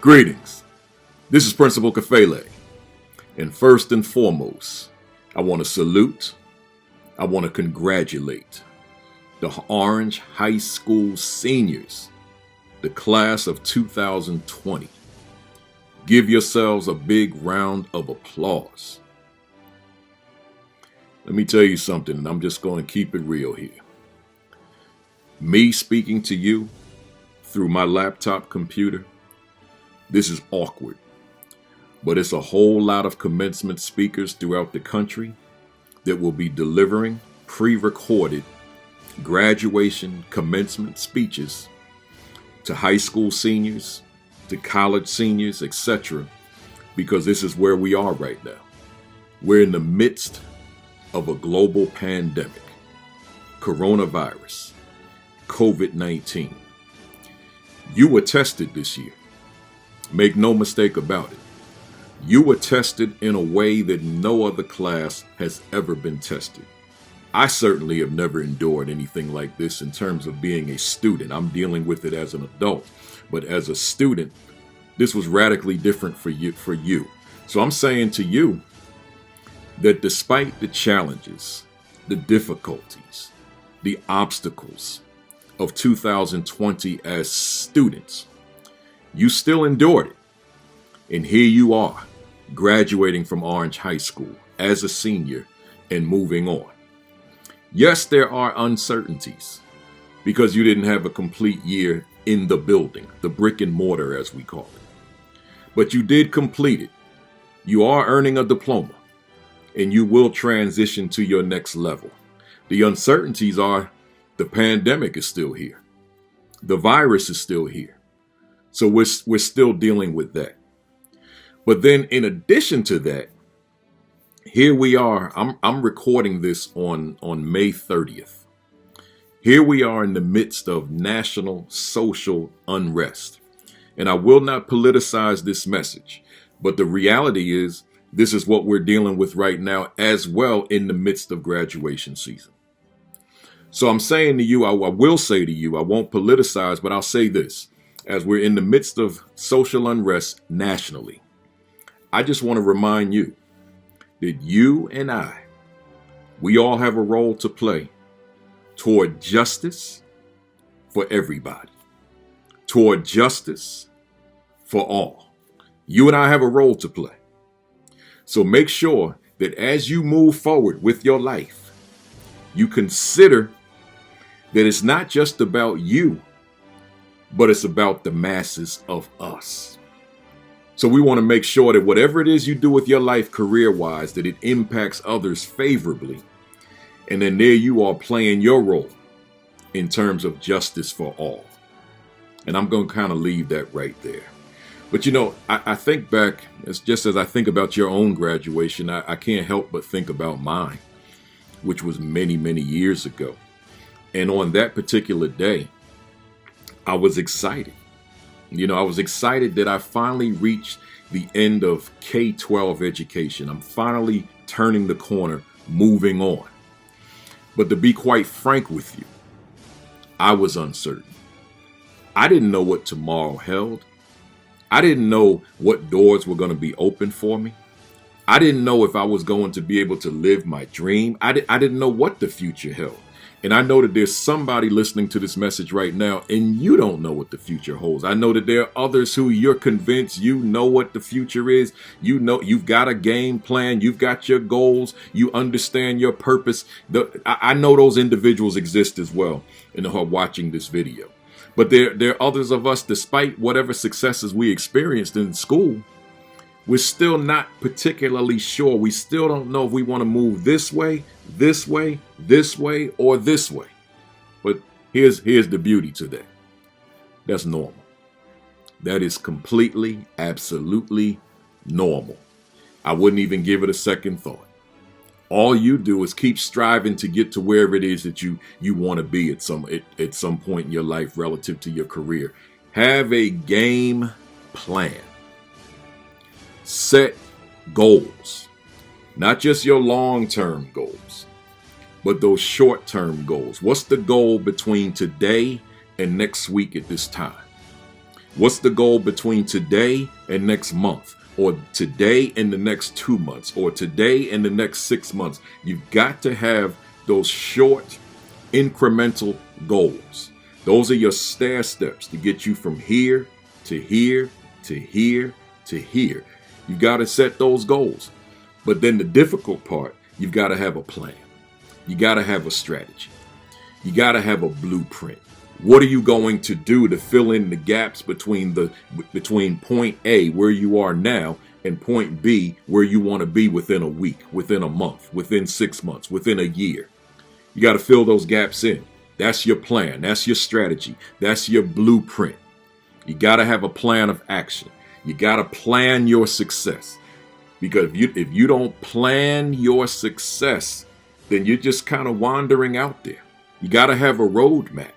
Greetings. This is Principal Kafele. And first and foremost, I want to salute, I want to congratulate the Orange High School seniors, the class of 2020. Give yourselves a big round of applause. Let me tell you something, and I'm just going to keep it real here. Me speaking to you through my laptop computer, this is awkward, but it's a whole lot of commencement speakers throughout the country that will be delivering pre-recorded graduation commencement speeches to high school seniors, to college seniors, etc., because this is where we are right now. We're in the midst of a global pandemic, coronavirus, COVID-19. You were tested this year. Make no mistake about it. You were tested in a way that no other class has ever been tested. I certainly have never endured anything like this in terms of being a student. I'm dealing with it as an adult. But as a student, this was radically different for you. So I'm saying to you that despite the challenges, the difficulties, the obstacles of 2020 as students, you still endured it. And here you are, graduating from Orange High School as a senior and moving on. Yes, there are uncertainties because you didn't have a complete year in the building, the brick and mortar as we call it. But you did complete it. You are earning a diploma and you will transition to your next level. The uncertainties are the pandemic is still here. The virus is still here. So we're still dealing with that. But then in addition to that, here we are. I'm recording this on May 30th. Here we are in the midst of national social unrest. And I will not politicize this message, but the reality is this is what we're dealing with right now as well in the midst of graduation season. So I'm saying to you, I will say to you, I won't politicize, but I'll say this. As we're in the midst of social unrest nationally, I just want to remind you that you and we all have a role to play toward justice for everybody, toward justice for all. You and I have a role to play. So make sure that as you move forward with your life, you consider that it's not just about you, but it's about the masses of us. So we want to make sure that whatever it is you do with your life career-wise, that it impacts others favorably. And then there you are playing your role in terms of justice for all. And I'm going to kind of leave that right there. But you know, I think back, it's just as I think about your own graduation, I can't help but think about mine, which was many, many years ago. And on that particular day, I was excited. You know, I was excited that I finally reached the end of K-12 education. I'm finally turning the corner, moving on. But to be quite frank with you, I was uncertain. I didn't know what tomorrow held. I didn't know what doors were going to be open for me. I didn't know if I was going to be able to live my dream. I didn't know what the future held. And I know that there's somebody listening to this message right now, and you don't know what the future holds. I know that there are others who you're convinced you know what the future is. You know, you've got a game plan. You've got your goals. You understand your purpose. I know those individuals exist as well and who are watching this video. But there are others of us, despite whatever successes we experienced in school, we're still not particularly sure. We still don't know if we want to move this way, this way, this way, or this way. But here's the beauty to that. That's normal. That is completely, absolutely normal. I wouldn't even give it a second thought. All you do is keep striving to get to wherever it is that you want to be at some point in your life relative to your career. Have a game plan. Set goals, not just your long-term goals, but those short-term goals. What's the goal between today and next week at this time? What's the goal between today and next month, or today and the next 2 months, or today and the next 6 months? You've got to have those short, incremental goals. Those are your stair steps to get you from here to here to here to here. You've got to set those goals. But then the difficult part, you've got to have a plan. You got to have a strategy. You got to have a blueprint. What are you going to do to fill in the gaps between point A, where you are now, and point B, where you want to be within a week, within a month, within 6 months, within a year? You got to fill those gaps in. That's your plan. That's your strategy. That's your blueprint. You got to have a plan of action. You got to plan your success. Because if you don't plan your success, then you're just kind of wandering out there. You got to have a roadmap.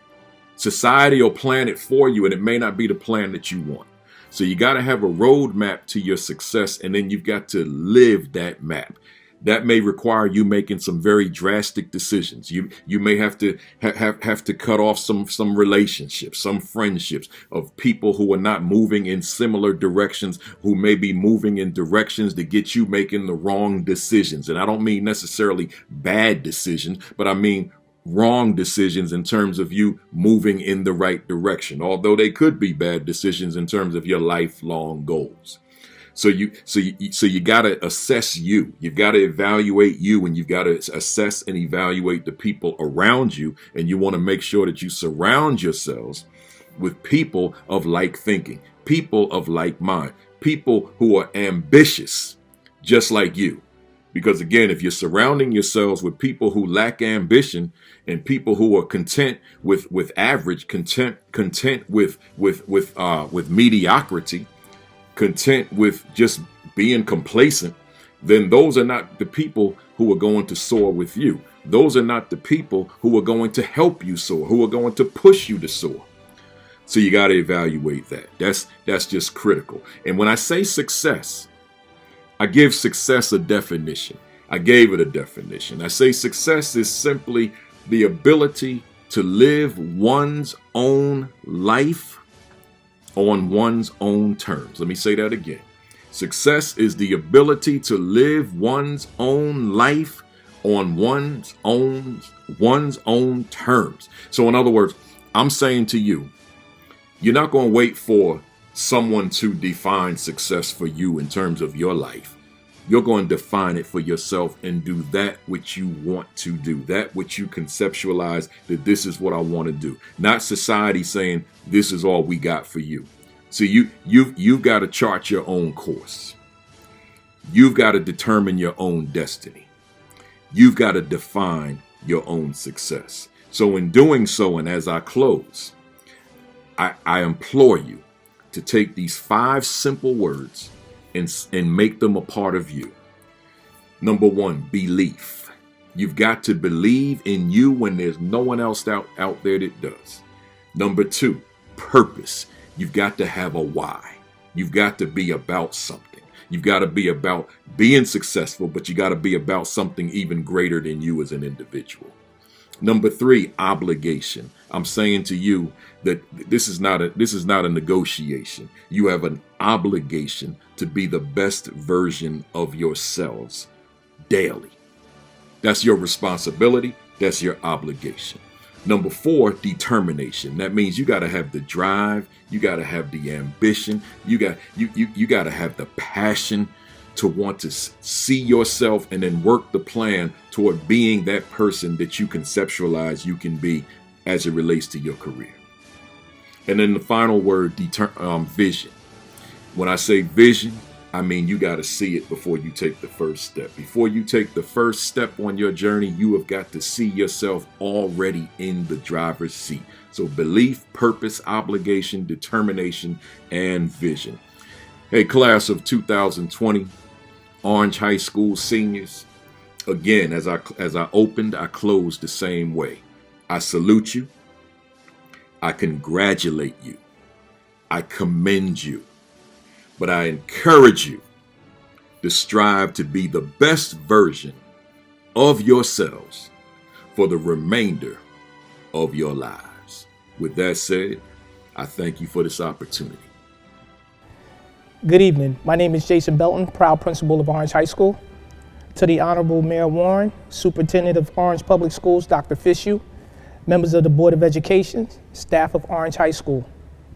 Society will plan it for you, and it may not be the plan that you want. So you got to have a roadmap to your success, and then you've got to live that map. That may require you making some very drastic decisions. You may have to have to cut off some relationships, some friendships of people who are not moving in similar directions, who may be moving in directions that get you making the wrong decisions. And I don't mean necessarily bad decisions, but I mean wrong decisions in terms of you moving in the right direction, although they could be bad decisions in terms of your lifelong goals. So you got to assess you. You've got to evaluate you, and you've got to assess and evaluate the people around you. And you want to make sure that you surround yourselves with people of like thinking, people of like mind, people who are ambitious, just like you. Because again, if you're surrounding yourselves with people who lack ambition and people who are content with average, content with mediocrity, content with just being complacent, then those are not the people who are going to soar with you. Those are not the people who are going to help you soar, who are going to push you to soar. So you got to evaluate that. That's just critical. And when I say success, I give success a definition. I gave it a definition. I say success is simply the ability to live one's own life on one's own terms. Let me say that again. Success is the ability to live one's own life on one's own terms. So in other words, I'm saying to you, you're not going to wait for someone to define success for you in terms of your life. You're going to define it for yourself and do that which you want to do, that which you conceptualize that this is what I want to do. Not society saying this is all we got for you. So you've got to chart your own course. You've got to determine your own destiny. You've got to define your own success. So in doing so, and as I close, I implore you to take these 5 simple words and make them a part of you. Number 1, belief. You've got to believe in you when there's no one else out there that does. Number 2, purpose. You've got to have a why. You've got to be about something. You've got to be about being successful, but you got to be about something even greater than you as an individual. Number 3, obligation. I'm saying to you that this is not a negotiation. You have an obligation to be the best version of yourselves daily. That's your responsibility. That's your obligation. Number 4, determination. That means you got to have the drive. You got to have the ambition. You got to have the passion to want to see yourself and then work the plan toward being that person that you conceptualize you can be as it relates to your career. And then the final word, vision. When I say vision, I mean you got to see it before you take the first step. Before you take the first step on your journey, you have got to see yourself already in the driver's seat. So belief, purpose, obligation, determination, and vision. Hey, class of 2020, Orange High School seniors. Again, as I opened, I closed the same way. I salute you. I congratulate you. I commend you. But I encourage you to strive to be the best version of yourselves for the remainder of your lives. With that said, I thank you for this opportunity. Good evening. My name is Jason Belton, proud principal of Orange High School. To the Honorable Mayor Warren, Superintendent of Orange Public Schools, Dr. Fishew, members of the Board of Education, staff of Orange High School,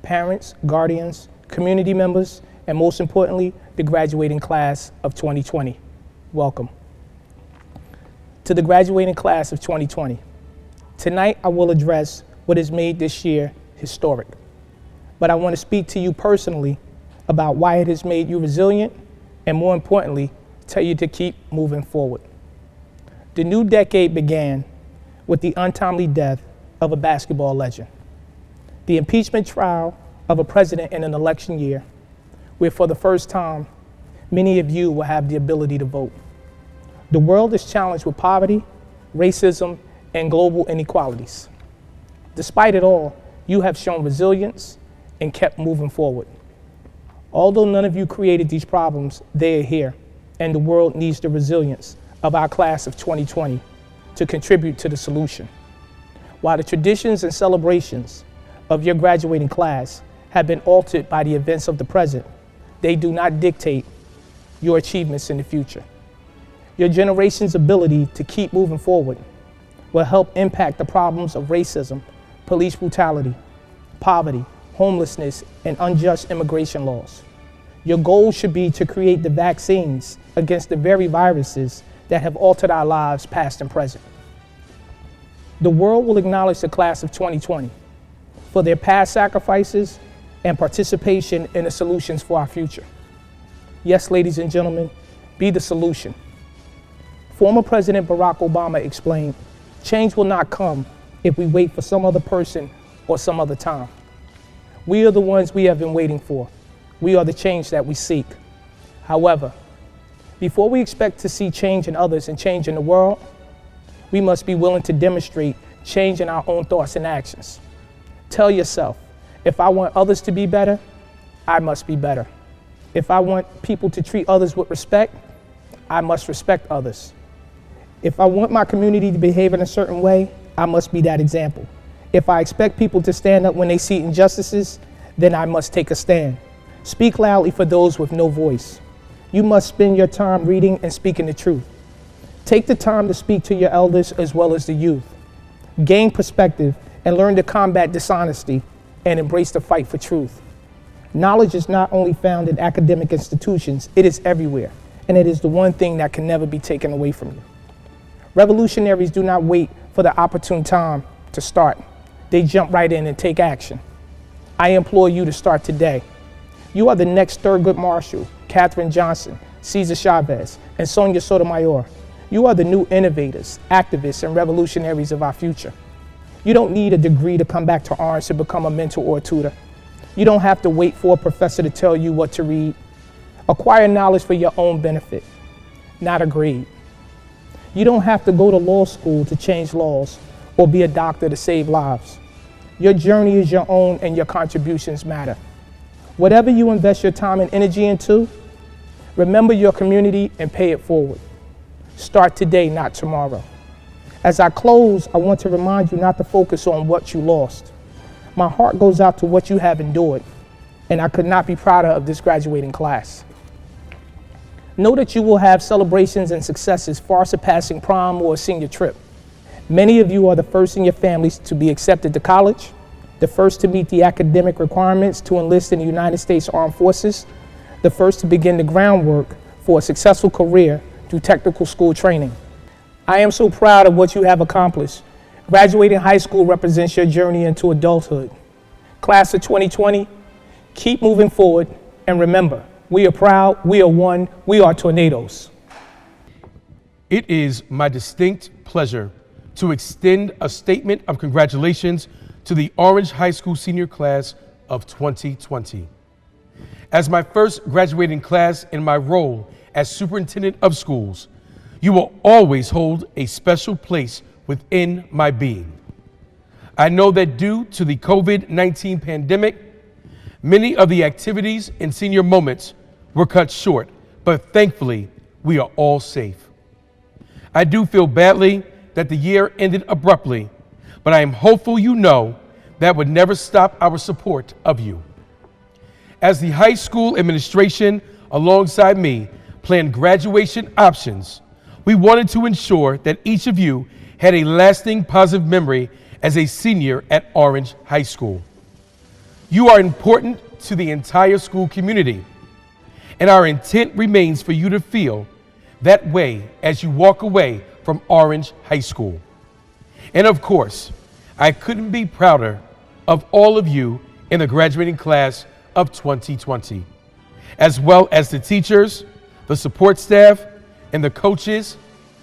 parents, guardians, community members, and most importantly, the graduating class of 2020. Welcome. To the graduating class of 2020. Tonight, I will address what has made this year historic. But I want to speak to you personally about why it has made you resilient, and more importantly, tell you to keep moving forward. The new decade began with the untimely death of a basketball legend, the impeachment trial of a president in an election year, where for the first time, many of you will have the ability to vote. The world is challenged with poverty, racism, and global inequalities. Despite it all, you have shown resilience and kept moving forward. Although none of you created these problems, they are here, and the world needs the resilience of our class of 2020 to contribute to the solution. While the traditions and celebrations of your graduating class have been altered by the events of the present, they do not dictate your achievements in the future. Your generation's ability to keep moving forward will help impact the problems of racism, police brutality, poverty, homelessness, and unjust immigration laws. Your goal should be to create the vaccines against the very viruses that have altered our lives past and present. The world will acknowledge the class of 2020 for their past sacrifices and participation in the solutions for our future. Yes, ladies and gentlemen, be the solution. Former President Barack Obama explained, "Change will not come if we wait for some other person or some other time. We are the ones we have been waiting for. We are the change that we seek." However, before we expect to see change in others and change in the world, we must be willing to demonstrate change in our own thoughts and actions. Tell yourself, if I want others to be better, I must be better. If I want people to treat others with respect, I must respect others. If I want my community to behave in a certain way, I must be that example. If I expect people to stand up when they see injustices, then I must take a stand. Speak loudly for those with no voice. You must spend your time reading and speaking the truth. Take the time to speak to your elders as well as the youth. Gain perspective and learn to combat dishonesty and embrace the fight for truth. Knowledge is not only found in academic institutions, it is everywhere, and it is the one thing that can never be taken away from you. Revolutionaries do not wait for the opportune time to start. They jump right in and take action. I implore you to start today. You are the next Thurgood Marshall, Katherine Johnson, Cesar Chavez, and Sonia Sotomayor. You are the new innovators, activists, and revolutionaries of our future. You don't need a degree to come back to Orange to become a mentor or a tutor. You don't have to wait for a professor to tell you what to read. Acquire knowledge for your own benefit, not a grade. You don't have to go to law school to change laws or be a doctor to save lives. Your journey is your own and your contributions matter. Whatever you invest your time and energy into, remember your community and pay it forward. Start today, not tomorrow. As I close, I want to remind you not to focus on what you lost. My heart goes out to what you have endured, and I could not be prouder of this graduating class. Know that you will have celebrations and successes far surpassing prom or a senior trip. Many of you are the first in your families to be accepted to college, the first to meet the academic requirements to enlist in the United States Armed Forces, the first to begin the groundwork for a successful career through technical school training. I am so proud of what you have accomplished. Graduating high school represents your journey into adulthood. Class of 2020, keep moving forward, and remember, we are proud, we are one, we are tornadoes. It is my distinct pleasure to extend a statement of congratulations to the Orange High School senior class of 2020. As my first graduating class in my role as superintendent of schools, you will always hold a special place within my being. I know that due to the COVID-19 pandemic, many of the activities and senior moments were cut short, but thankfully, we are all safe. I do feel badly that the year ended abruptly, but I am hopeful you know that would never stop our support of you. As the high school administration, alongside me, planned graduation options, we wanted to ensure that each of you had a lasting positive memory as a senior at Orange High School. You are important to the entire school community, and our intent remains for you to feel that way as you walk away from Orange High School. And of course, I couldn't be prouder of all of you in the graduating class of 2020, as well as the teachers, the support staff, and the coaches,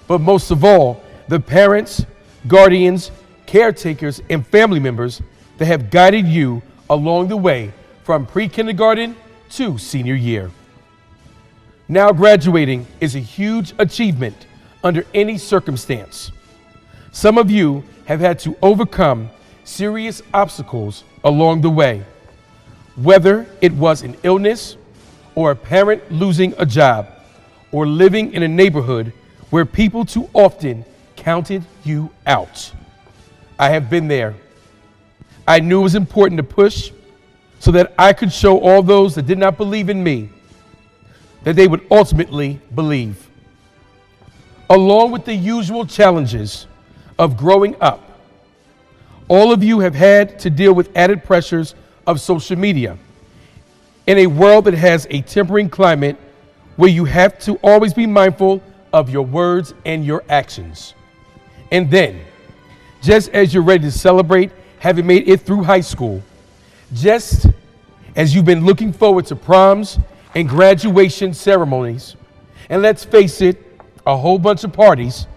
but most of all, the parents, guardians, caretakers, and family members that have guided you along the way from pre-kindergarten to senior year. Now graduating is a huge achievement under any circumstance. Some of you have had to overcome serious obstacles along the way, whether it was an illness or a parent losing a job or living in a neighborhood where people too often counted you out. I have been there. I knew it was important to push so that I could show all those that did not believe in me that they would ultimately believe. Along with the usual challenges of growing up, all of you have had to deal with added pressures of social media in a world that has a tempering climate where you have to always be mindful of your words and your actions. And then, just as you're ready to celebrate having made it through high school, just as you've been looking forward to proms and graduation ceremonies, and let's face it, a whole bunch of parties,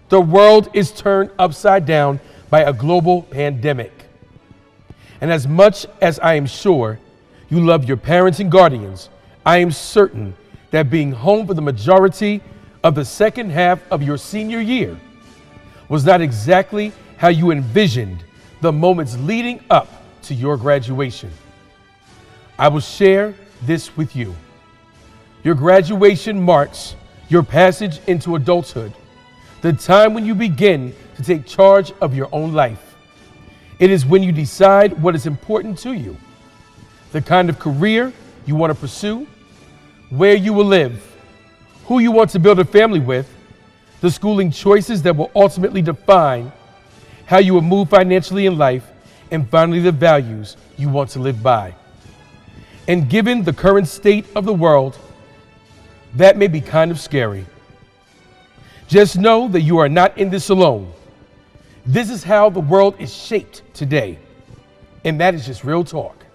the world is turned upside down by a global pandemic. And as much as I am sure you love your parents and guardians, I am certain that being home for the majority of the second half of your senior year was not exactly how you envisioned the moments leading up to your graduation. I will share this with you. Your graduation marks your passage into adulthood, the time when you begin to take charge of your own life. It is when you decide what is important to you, the kind of career you want to pursue, where you will live, who you want to build a family with, the schooling choices that will ultimately define how you will move financially in life, and finally the values you want to live by. And given the current state of the world, that may be kind of scary. Just know that you are not in this alone. This is how the world is shaped today, and that is just real talk.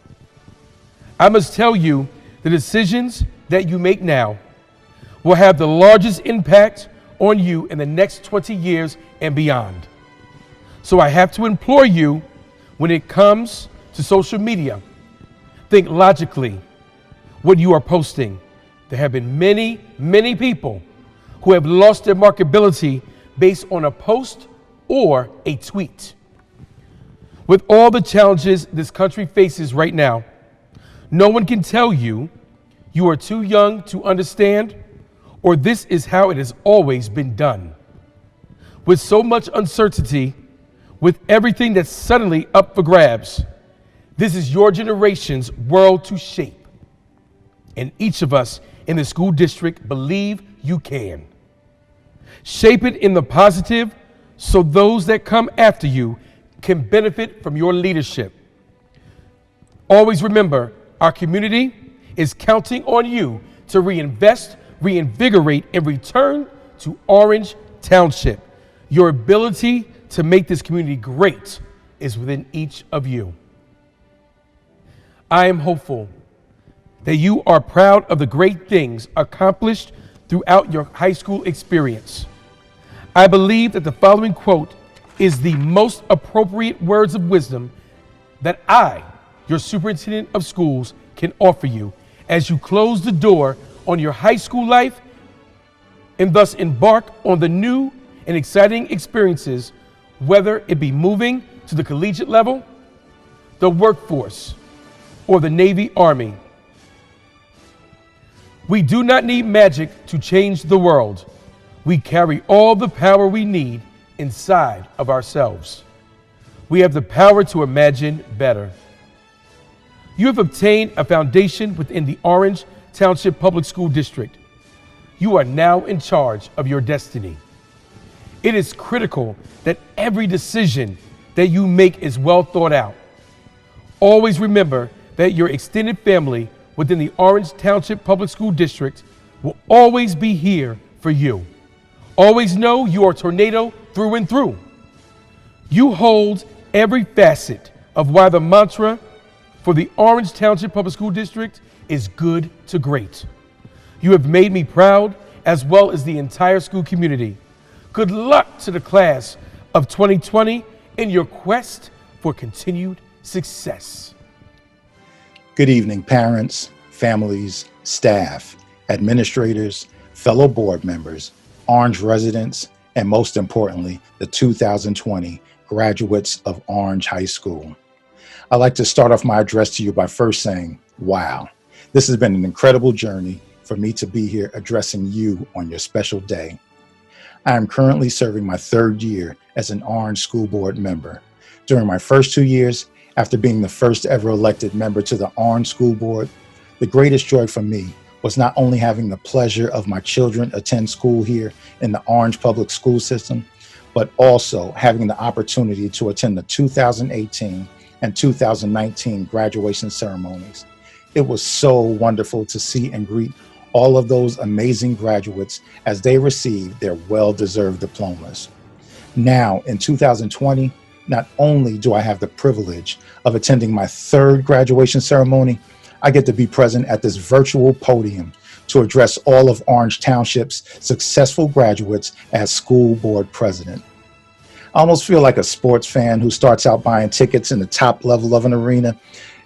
I must tell you, the decisions that you make now will have the largest impact on you in the next 20 years and beyond. So I have to implore you, when it comes to social media, think logically what you are posting. There have been many, many people who have lost their marketability based on a post or a tweet. With all the challenges this country faces right now, no one can tell you you are too young to understand, or this is how it has always been done. With so much uncertainty, with everything that's suddenly up for grabs, this is your generation's world to shape. And each of us in the school district believe you can. Shape it in the positive so those that come after you can benefit from your leadership. Always remember, our community is counting on you to reinvest, reinvigorate, and return to Orange Township. Your ability to make this community great is within each of you. I am hopeful that you are proud of the great things accomplished throughout your high school experience. I believe that the following quote is the most appropriate words of wisdom that I, your superintendent of schools, can offer you as you close the door on your high school life and thus embark on the new and exciting experiences, whether it be moving to the collegiate level, the workforce, or the Navy Army. We do not need magic to change the world. We carry all the power we need inside of ourselves. We have the power to imagine better. You have obtained a foundation within the Orange Township Public School District. You are now in charge of your destiny. It is critical that every decision that you make is well thought out. Always remember that your extended family within the Orange Township Public School District will always be here for you. Always know you are a tornado through and through. You hold every facet of why the mantra for the Orange Township Public School District is good to great. You have made me proud, as well as the entire school community. Good luck to the class of 2020 in your quest for continued success. Good evening, parents, families, staff, administrators, fellow board members, Orange residents, and most importantly, the 2020 graduates of Orange High School. I'd like to start off my address to you by first saying, wow, this has been an incredible journey for me to be here addressing you on your special day. I am currently serving my third year as an Orange School Board member. During my first 2 years, after being the first ever elected member to the Orange School Board, the greatest joy for me was not only having the pleasure of my children attend school here in the Orange Public School System, but also having the opportunity to attend the 2018 and 2019 graduation ceremonies. It was so wonderful to see and greet all of those amazing graduates as they received their well-deserved diplomas. Now, in 2020, not only do I have the privilege of attending my third graduation ceremony, I get to be present at this virtual podium to address all of Orange Township's successful graduates as school board president. I almost feel like a sports fan who starts out buying tickets in the top level of an arena,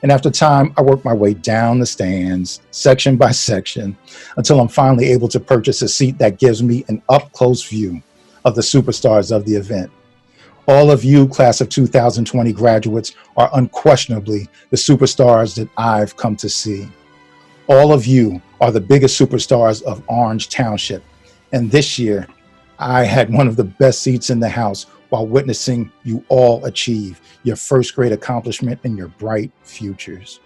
and after time, I work my way down the stands, section by section, until I'm finally able to purchase a seat that gives me an up-close view of the superstars of the event. All of you, class of 2020 graduates, are unquestionably the superstars that I've come to see. All of you are the biggest superstars of Orange Township. And this year, I had one of the best seats in the house while witnessing you all achieve your first grade accomplishment in your bright futures.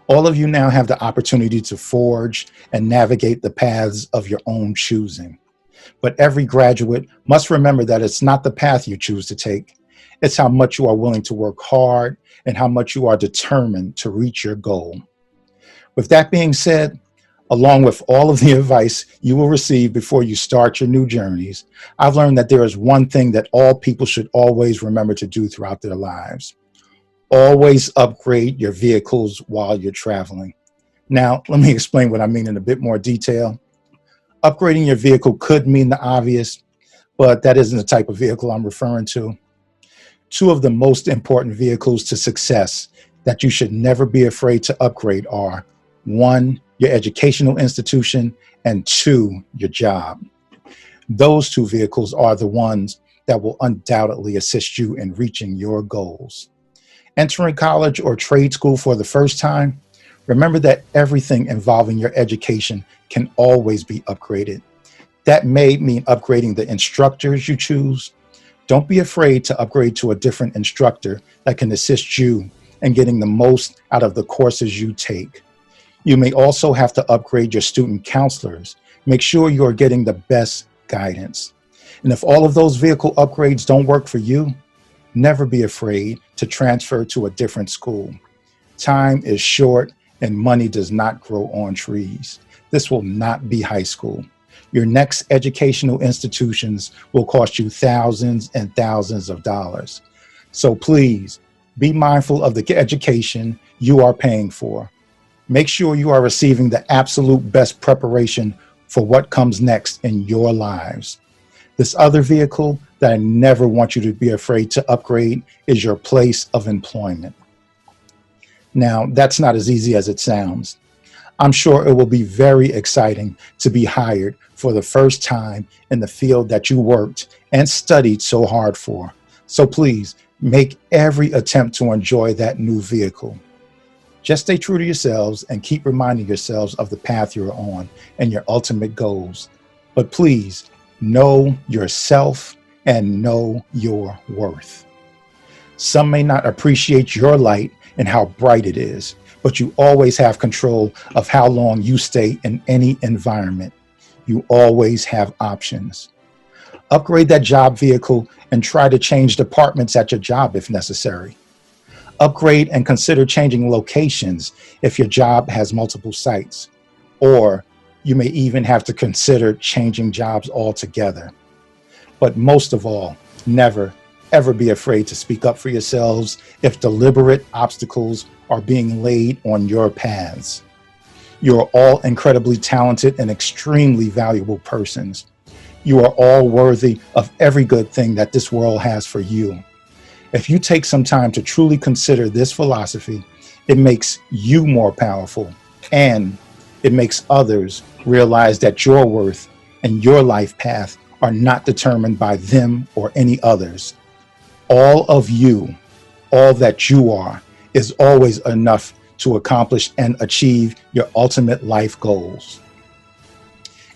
All of you now have the opportunity to forge and navigate the paths of your own choosing. But every graduate must remember that it's not the path you choose to take. It's how much you are willing to work hard and how much you are determined to reach your goal. With that being said, along with all of the advice you will receive before you start your new journeys, I've learned that there is one thing that all people should always remember to do throughout their lives. Always upgrade your vehicles while you're traveling. Now, let me explain what I mean in a bit more detail. Upgrading your vehicle could mean the obvious, but that isn't the type of vehicle I'm referring to. Two of the most important vehicles to success that you should never be afraid to upgrade are, one, your educational institution, and two, your job. Those two vehicles are the ones that will undoubtedly assist you in reaching your goals. Entering college or trade school for the first time, remember that everything involving your education can always be upgraded. That may mean upgrading the instructors you choose. Don't be afraid to upgrade to a different instructor that can assist you in getting the most out of the courses you take. You may also have to upgrade your student counselors. Make sure you are getting the best guidance. And if all of those vehicle upgrades don't work for you, never be afraid to transfer to a different school. Time is short and money does not grow on trees. This will not be high school. Your next educational institutions will cost you thousands and thousands of dollars. So please be mindful of the education you are paying for. Make sure you are receiving the absolute best preparation for what comes next in your lives. This other vehicle that I never want you to be afraid to upgrade is your place of employment. Now, that's not as easy as it sounds. I'm sure it will be very exciting to be hired for the first time in the field that you worked and studied so hard for. So please make every attempt to enjoy that new vehicle. Just stay true to yourselves and keep reminding yourselves of the path you're on and your ultimate goals. But please know yourself and know your worth. Some may not appreciate your light and how bright it is, but you always have control of how long you stay in any environment. You always have options. Upgrade that job vehicle and try to change departments at your job if necessary. Upgrade and consider changing locations if your job has multiple sites, or you may even have to consider changing jobs altogether. But most of all, never, ever be afraid to speak up for yourselves if deliberate obstacles are being laid on your paths. You are all incredibly talented and extremely valuable persons. You are all worthy of every good thing that this world has for you. If you take some time to truly consider this philosophy, it makes you more powerful, and it makes others realize that your worth and your life path are not determined by them or any others. All of you, all that you are, is always enough to accomplish and achieve your ultimate life goals.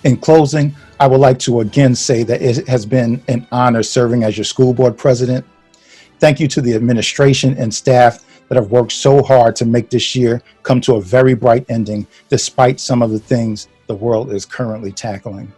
In closing, I would like to again say that it has been an honor serving as your school board president. Thank you to the administration and staff that have worked so hard to make this year come to a very bright ending, despite some of the things the world is currently tackling.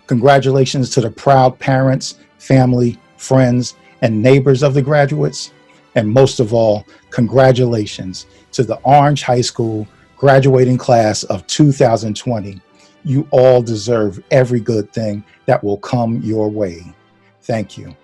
Congratulations to the proud parents, family, friends, and neighbors of the graduates. And most of all, congratulations to the Orange High School graduating class of 2020. You all deserve every good thing that will come your way. Thank you.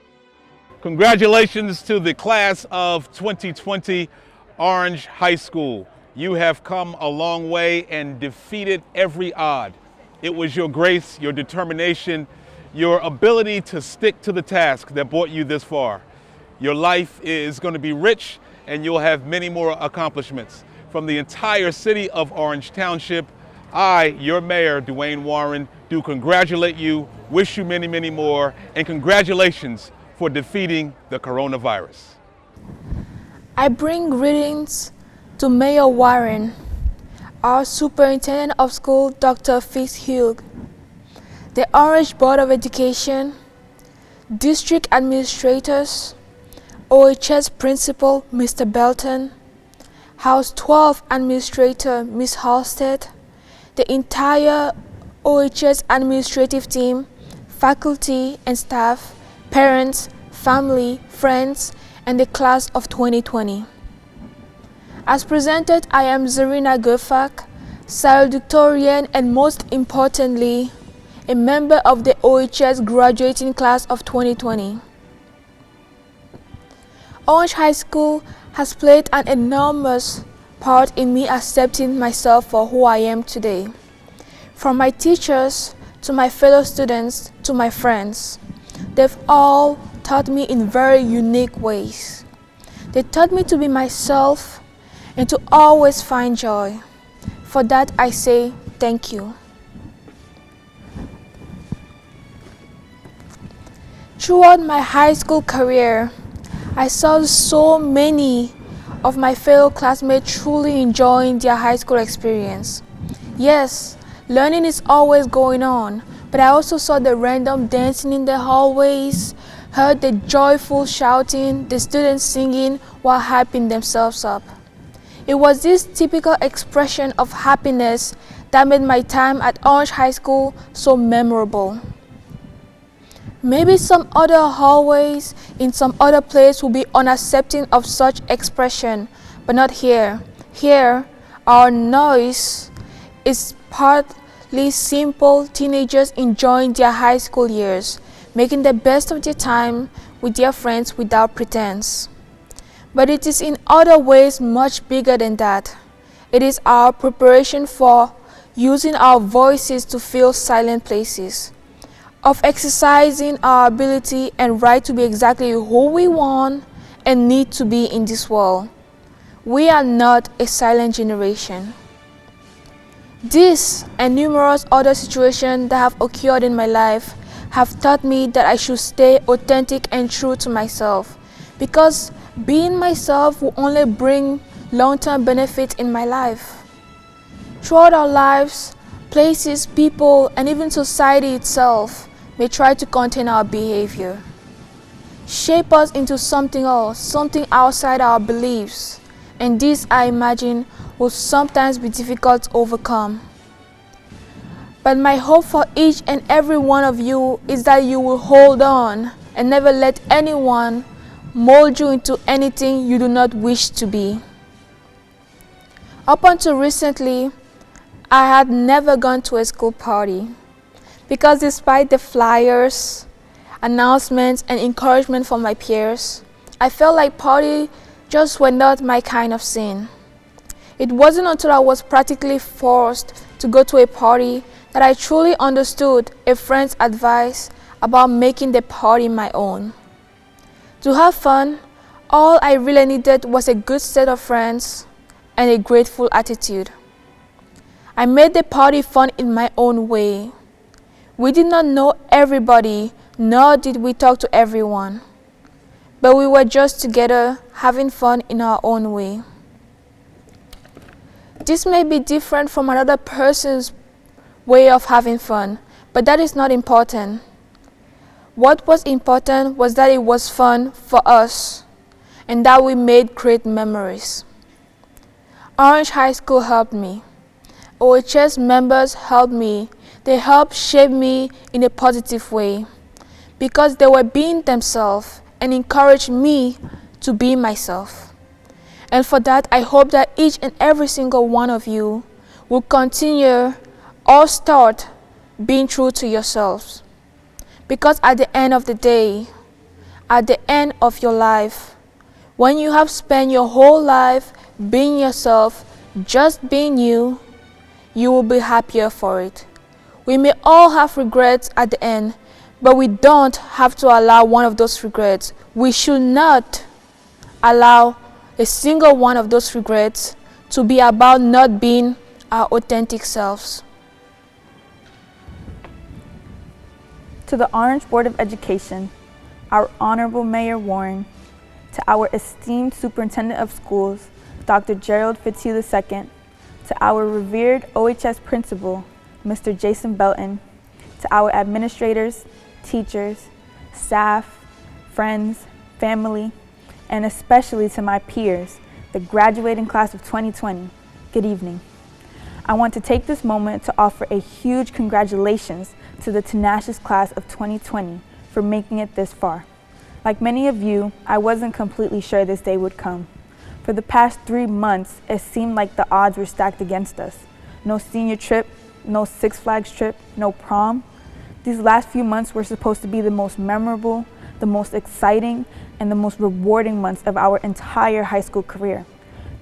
Congratulations to the class of 2020 Orange High School. You have come a long way and defeated every odd. It was your grace, your determination, your ability to stick to the task that brought you this far. Your life is going to be rich and you'll have many more accomplishments. From the entire city of Orange Township, I, your mayor, Dwayne Warren, do congratulate you, wish you many, many more, and congratulations for defeating the coronavirus. I bring greetings to Mayor Warren, our Superintendent of School, Dr. Fitzhugh, the Orange Board of Education, District Administrators, OHS Principal, Mr. Belton, House 12 Administrator, Ms. Halstead, the entire OHS administrative team, faculty and staff, parents, family, friends, and the class of 2020. As presented, I am Zarina Gofak, salutatorian and most importantly, a member of the OHS graduating class of 2020. Orange High School has played an enormous part in me accepting myself for who I am today. From my teachers, to my fellow students, to my friends, they've all taught me in very unique ways. They taught me to be myself and to always find joy. For that I say thank you. Throughout my high school career, I saw so many of my fellow classmates truly enjoying their high school experience. Yes, learning is always going on, but I also saw the random dancing in the hallways, heard the joyful shouting, the students singing while hyping themselves up. It was this typical expression of happiness that made my time at Orange High School so memorable. Maybe some other hallways in some other place will be unaccepting of such expression, but not here. Here, our noise is partly simple teenagers enjoying their high school years, making the best of their time with their friends without pretense. But it is in other ways much bigger than that. It is our preparation for using our voices to fill silent places, of exercising our ability and right to be exactly who we want and need to be in this world. We are not a silent generation. This and numerous other situations that have occurred in my life have taught me that I should stay authentic and true to myself, because being myself will only bring long-term benefit in my life. Throughout our lives, places, people, and even society itself may try to contain our behavior. shape us into something else, something outside our beliefs. And this, I imagine, will sometimes be difficult to overcome. But my hope for each and every one of you is that you will hold on and never let anyone mold you into anything you do not wish to be. Up until recently, I had never gone to a school party because despite the flyers, announcements, and encouragement from my peers, I felt like parties just were not my kind of scene. It wasn't until I was practically forced to go to a party that I truly understood a friend's advice about making the party my own. To have fun, all I really needed was a good set of friends and a grateful attitude. I made the party fun in my own way. We did not know everybody, nor did we talk to everyone. But we were just together, having fun in our own way. This may be different from another person's way of having fun, but that is not important. What was important was that it was fun for us, and that we made great memories. Orange High School helped me. OHS members helped me. They helped shape me in a positive way because they were being themselves and encouraged me to be myself. And for that, I hope that each and every single one of you will continue or start being true to yourselves. Because at the end of the day, at the end of your life, when you have spent your whole life being yourself, just being you, you will be happier for it. We may all have regrets at the end, but we don't have to allow one of those regrets. We should not allow a single one of those regrets to be about not being our authentic selves. To the Orange Board of Education, our Honorable Mayor Warren, to our esteemed Superintendent of Schools, Dr. Gerald Fitzhugh II, to our revered OHS Principal, Mr. Jason Belton, to our administrators, teachers, staff, friends, family, and especially to my peers, the graduating class of 2020, good evening. I want to take this moment to offer a huge congratulations to the tenacious class of 2020 for making it this far. Like many of you, I wasn't completely sure this day would come. For the past 3 months, it seemed like the odds were stacked against us. No senior trip, no Six Flags trip, no prom. These last few months were supposed to be the most memorable, the most exciting, and the most rewarding months of our entire high school career.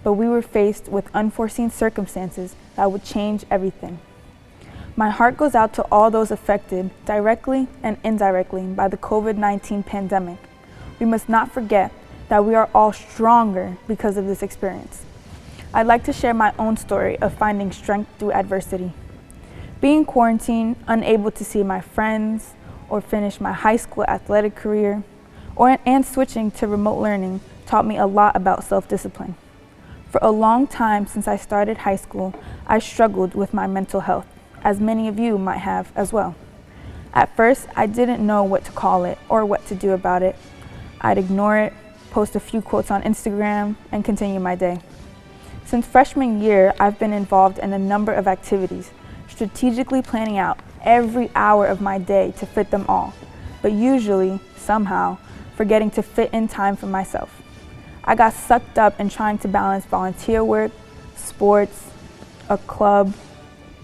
But we were faced with unforeseen circumstances that would change everything. My heart goes out to all those affected directly and indirectly by the COVID-19 pandemic. We must not forget that we are all stronger because of this experience. I'd like to share my own story of finding strength through adversity. Being quarantined, unable to see my friends or finish my high school athletic career, and switching to remote learning taught me a lot about self-discipline. For a long time since I started high school, I struggled with my mental health, as many of you might have as well. At first, I didn't know what to call it or what to do about it. I'd ignore it, post a few quotes on Instagram, and continue my day. Since freshman year, I've been involved in a number of activities, strategically planning out every hour of my day to fit them all, but usually, somehow, forgetting to fit in time for myself. I got sucked up in trying to balance volunteer work, sports, a club,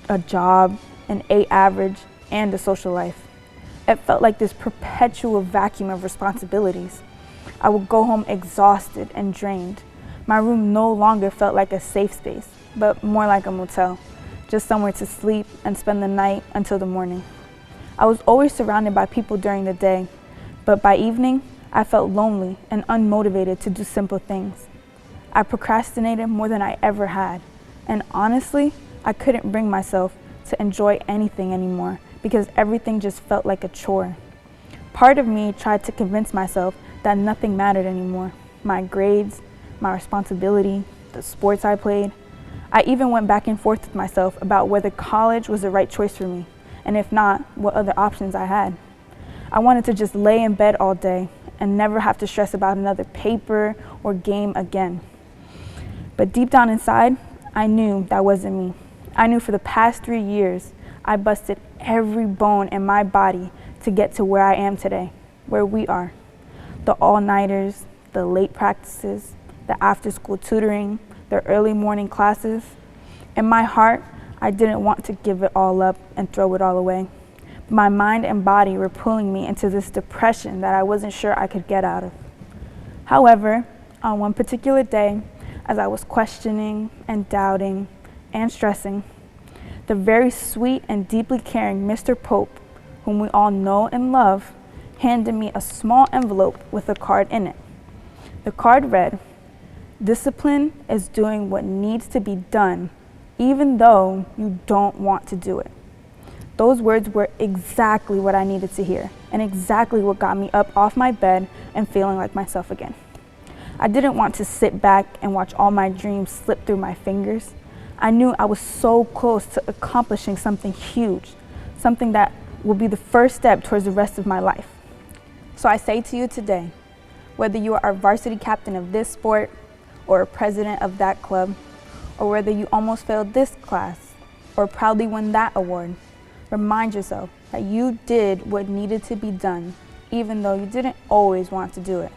a job, an A average, and a social life. It felt like this perpetual vacuum of responsibilities. I would go home exhausted and drained. My room no longer felt like a safe space, but more like a motel, just somewhere to sleep and spend the night until the morning. I was always surrounded by people during the day, but by evening, I felt lonely and unmotivated to do simple things. I procrastinated more than I ever had, and honestly, I couldn't bring myself to enjoy anything anymore because everything just felt like a chore. Part of me tried to convince myself that nothing mattered anymore. My grades, my responsibility, the sports I played. I even went back and forth with myself about whether college was the right choice for me, and if not, what other options I had. I wanted to just lay in bed all day and never have to stress about another paper or game again. But deep down inside, I knew that wasn't me. I knew for the past 3 years, I busted every bone in my body to get to where I am today, where we are. The all-nighters, the late practices, the after-school tutoring, the early morning classes. In my heart, I didn't want to give it all up and throw it all away. My mind and body were pulling me into this depression that I wasn't sure I could get out of. However, on one particular day, as I was questioning and doubting and stressing, the very sweet and deeply caring Mr. Pope, whom we all know and love, handed me a small envelope with a card in it. The card read, "Discipline is doing what needs to be done, even though you don't want to do it." Those words were exactly what I needed to hear, and exactly what got me up off my bed and feeling like myself again. I didn't want to sit back and watch all my dreams slip through my fingers. I knew I was so close to accomplishing something huge, something that will be the first step towards the rest of my life. So I say to you today, whether you are a varsity captain of this sport or a president of that club, or whether you almost failed this class or proudly won that award, remind yourself that you did what needed to be done, even though you didn't always want to do it.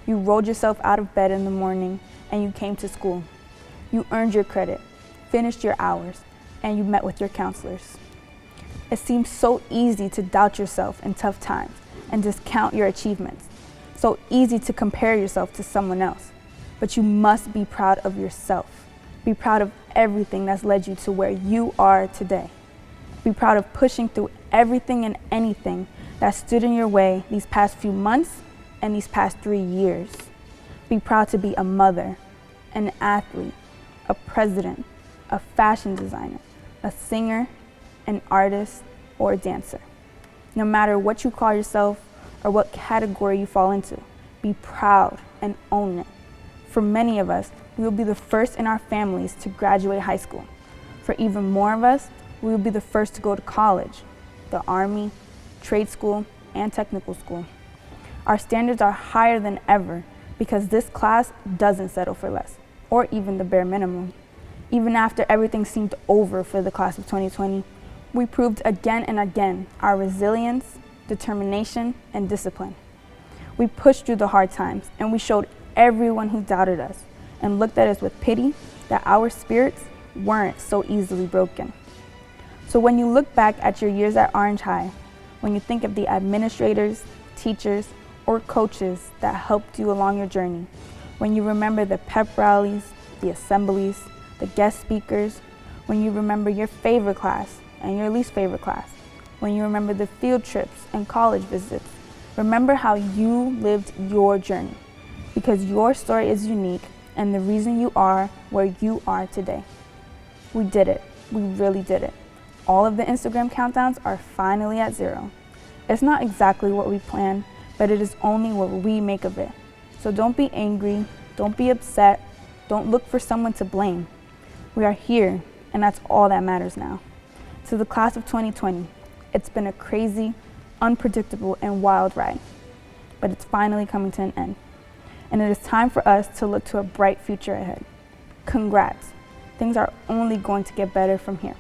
You rolled yourself out of bed in the morning and you came to school. You earned your credit, finished your hours, and you met with your counselors. It seems so easy to doubt yourself in tough times and discount your achievements. So easy to compare yourself to someone else. But you must be proud of yourself. Be proud of everything that's led you to where you are today. Be proud of pushing through everything and anything that stood in your way these past few months and these past 3 years. Be proud to be a mother, an athlete, a president, a fashion designer, a singer, an artist, or a dancer. No matter what you call yourself or what category you fall into, be proud and own it. For many of us, we will be the first in our families to graduate high school. For even more of us, we will be the first to go to college, the Army, trade school, and technical school. Our standards are higher than ever because this class doesn't settle for less, or even the bare minimum. Even after everything seemed over for the class of 2020, we proved again and again our resilience, determination, and discipline. We pushed through the hard times, and we showed everyone who doubted us and looked at us with pity that our spirits weren't so easily broken. So when you look back at your years at Orange High, when you think of the administrators, teachers, or coaches that helped you along your journey, when you remember the pep rallies, the assemblies, the guest speakers, when you remember your favorite class and your least favorite class, when you remember the field trips and college visits, remember how you lived your journey, because your story is unique and the reason you are where you are today. We did it. We really did it. All of the Instagram countdowns are finally at 0. It's not exactly what we planned, but it is only what we make of it. So don't be angry, don't be upset, don't look for someone to blame. We are here, and that's all that matters now. To the class of 2020, it's been a crazy, unpredictable, and wild ride, but it's finally coming to an end. And it is time for us to look to a bright future ahead. Congrats. Things are only going to get better from here.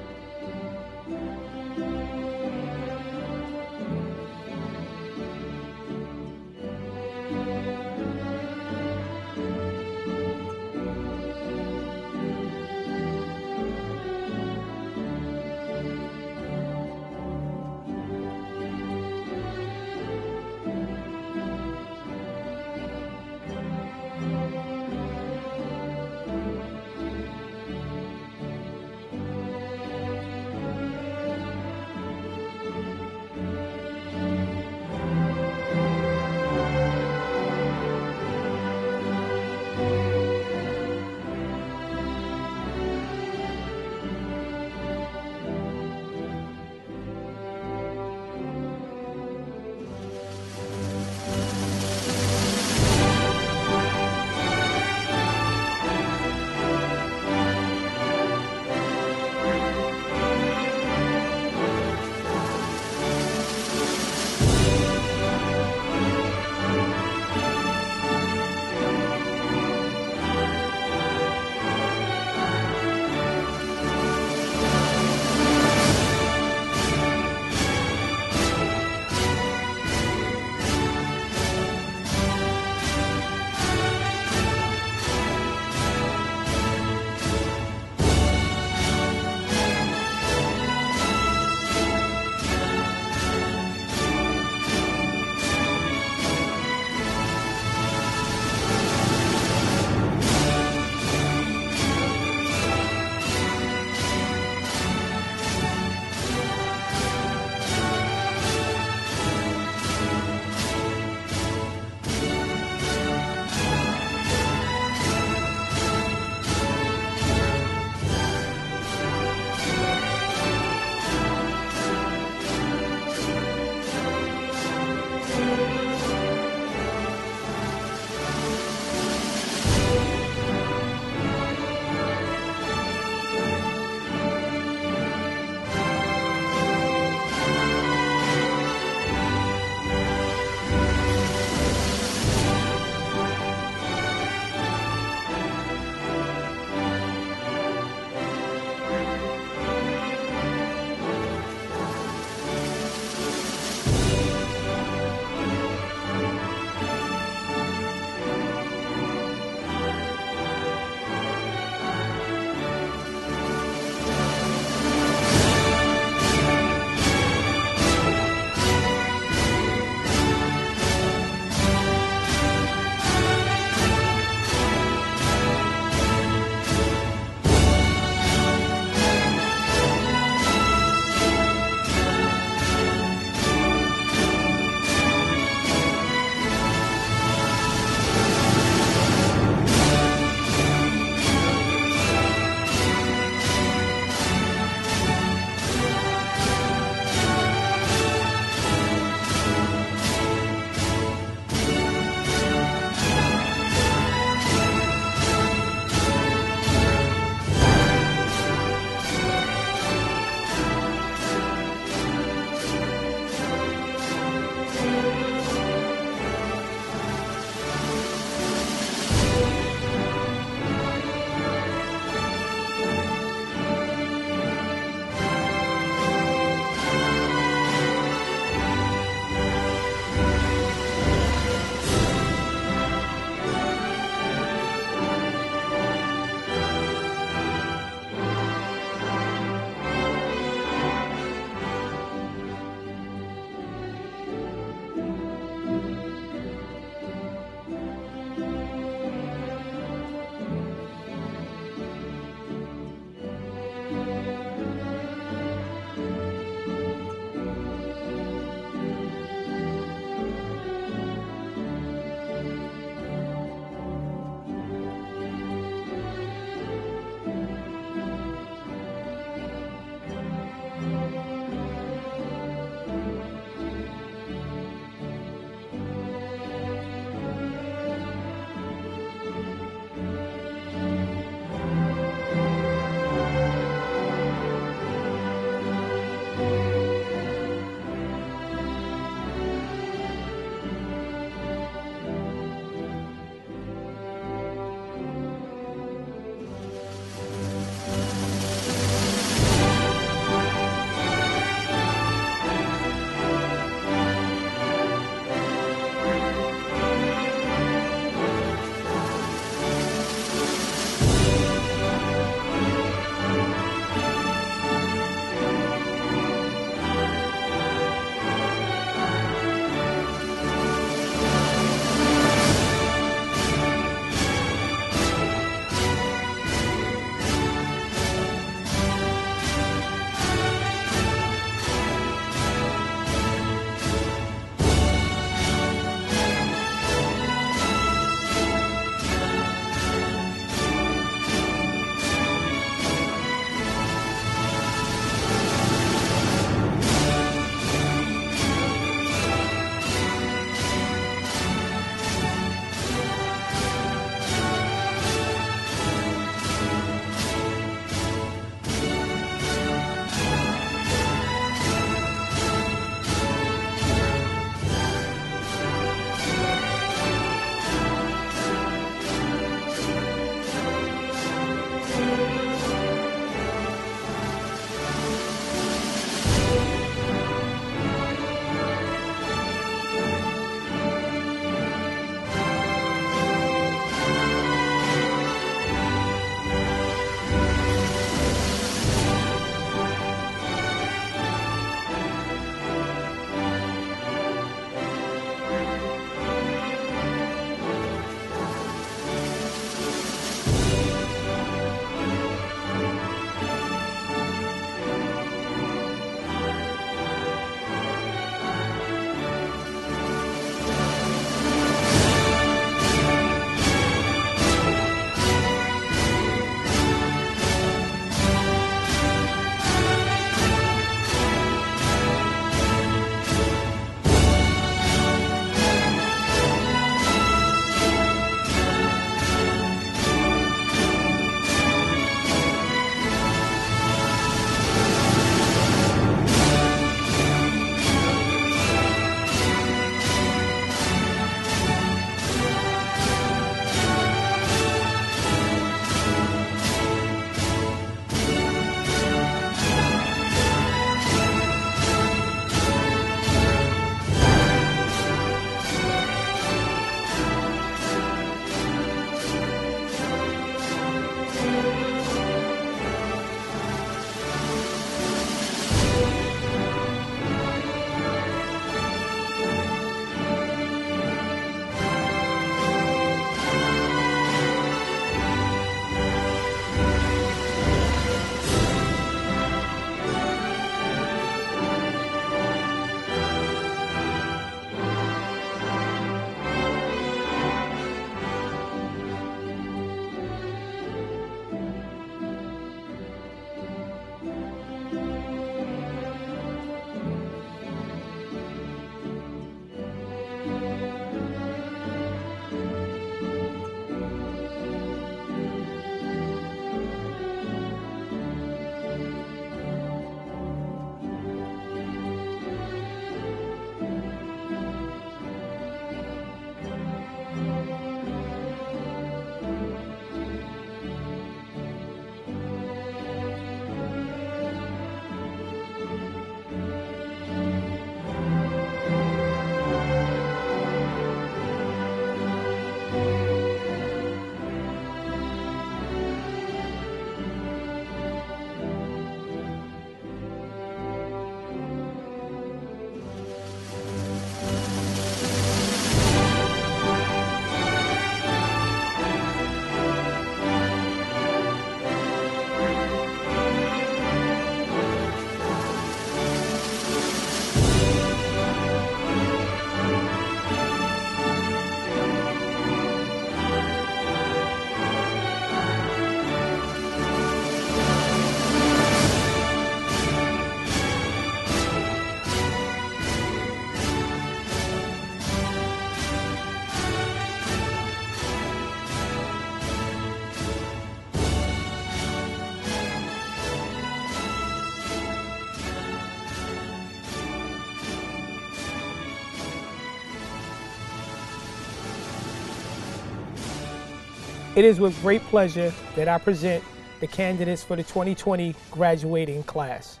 It is with great pleasure that I present the candidates for the 2020 graduating class.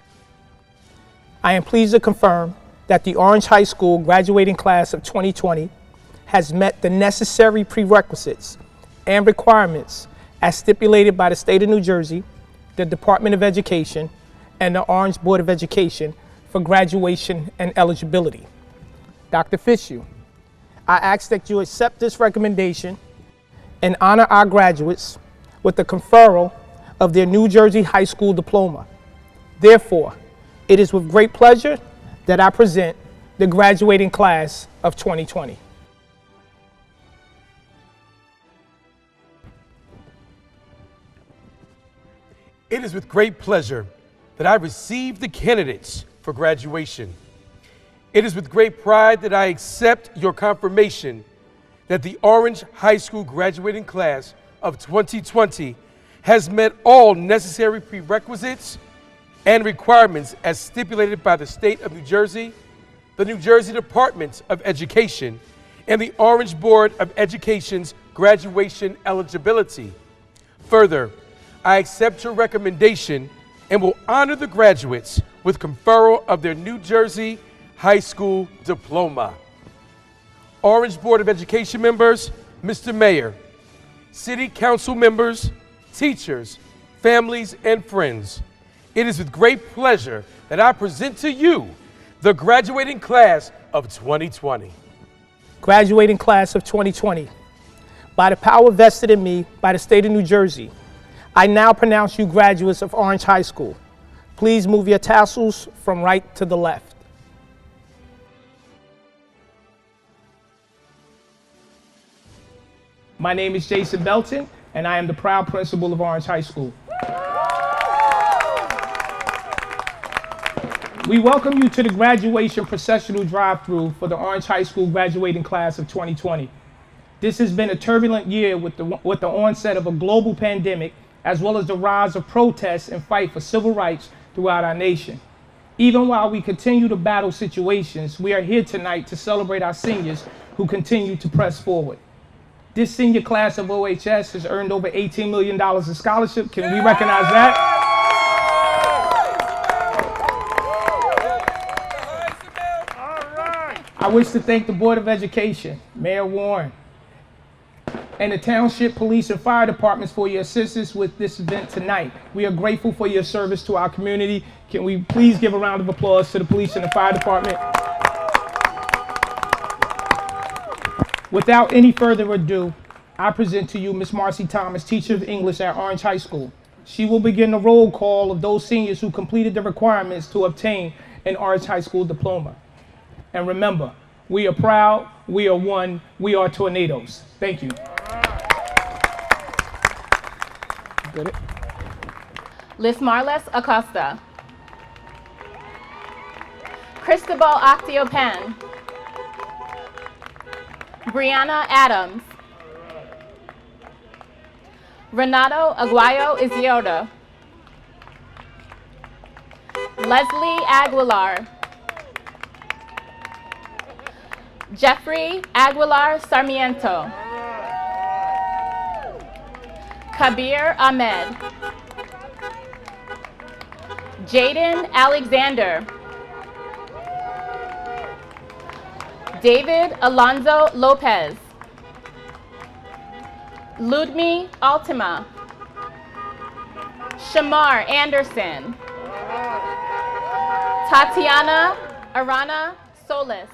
I am pleased to confirm that the Orange High School graduating class of 2020 has met the necessary prerequisites and requirements as stipulated by the state of New Jersey, the Department of Education, and the Orange Board of Education for graduation and eligibility. Dr. Fishew, I ask that you accept this recommendation and honor our graduates with the conferral of their New Jersey High School diploma. Therefore, it is with great pleasure that I present the graduating class of 2020. It is with great pleasure that I receive the candidates for graduation. It is with great pride that I accept your confirmation that the Orange High School graduating class of 2020 has met all necessary prerequisites and requirements as stipulated by the state of New Jersey, the New Jersey Department of Education, and the Orange Board of Education's graduation eligibility. Further, I accept your recommendation and will honor the graduates with conferral of their New Jersey High School diploma. Orange Board of Education members, Mr. Mayor, City Council members, teachers, families, and friends, it is with great pleasure that I present to you the graduating class of 2020. Graduating class of 2020. By the power vested in me by the state of New Jersey, I now pronounce you graduates of Orange High School. Please move your tassels from right to the left. My name is Jason Belton, and I am the proud principal of Orange High School. We welcome you to the graduation processional drive-through for the Orange High School graduating class of 2020. This has been a turbulent year with the onset of a global pandemic, as well as the rise of protests and fight for civil rights throughout our nation. Even while we continue to battle situations, we are here tonight to celebrate our seniors who continue to press forward. This senior class of OHS has earned over $18 million in scholarship. Can we recognize that? I wish to thank the Board of Education, Mayor Warren, and the Township Police and Fire Departments for your assistance with this event tonight. We are grateful for your service to our community. Can we please give a round of applause to the Police and the Fire Department? Without any further ado, I present to you Ms. Marcy Thomas, teacher of English at Orange High School. She will begin the roll call of those seniors who completed the requirements to obtain an Orange High School diploma. And remember, we are proud, we are one, we are tornadoes. Thank you. Got it? Lismarles Acosta. Cristobal Octiopan. Brianna Adams. Renato Aguayo Izquierdo. Leslie Aguilar. Jeffrey Aguilar Sarmiento. Kabir Ahmed. Jaden Alexander. David Alonzo Lopez. Ludmi Altima. Shamar Anderson. Tatiana Arana Solis.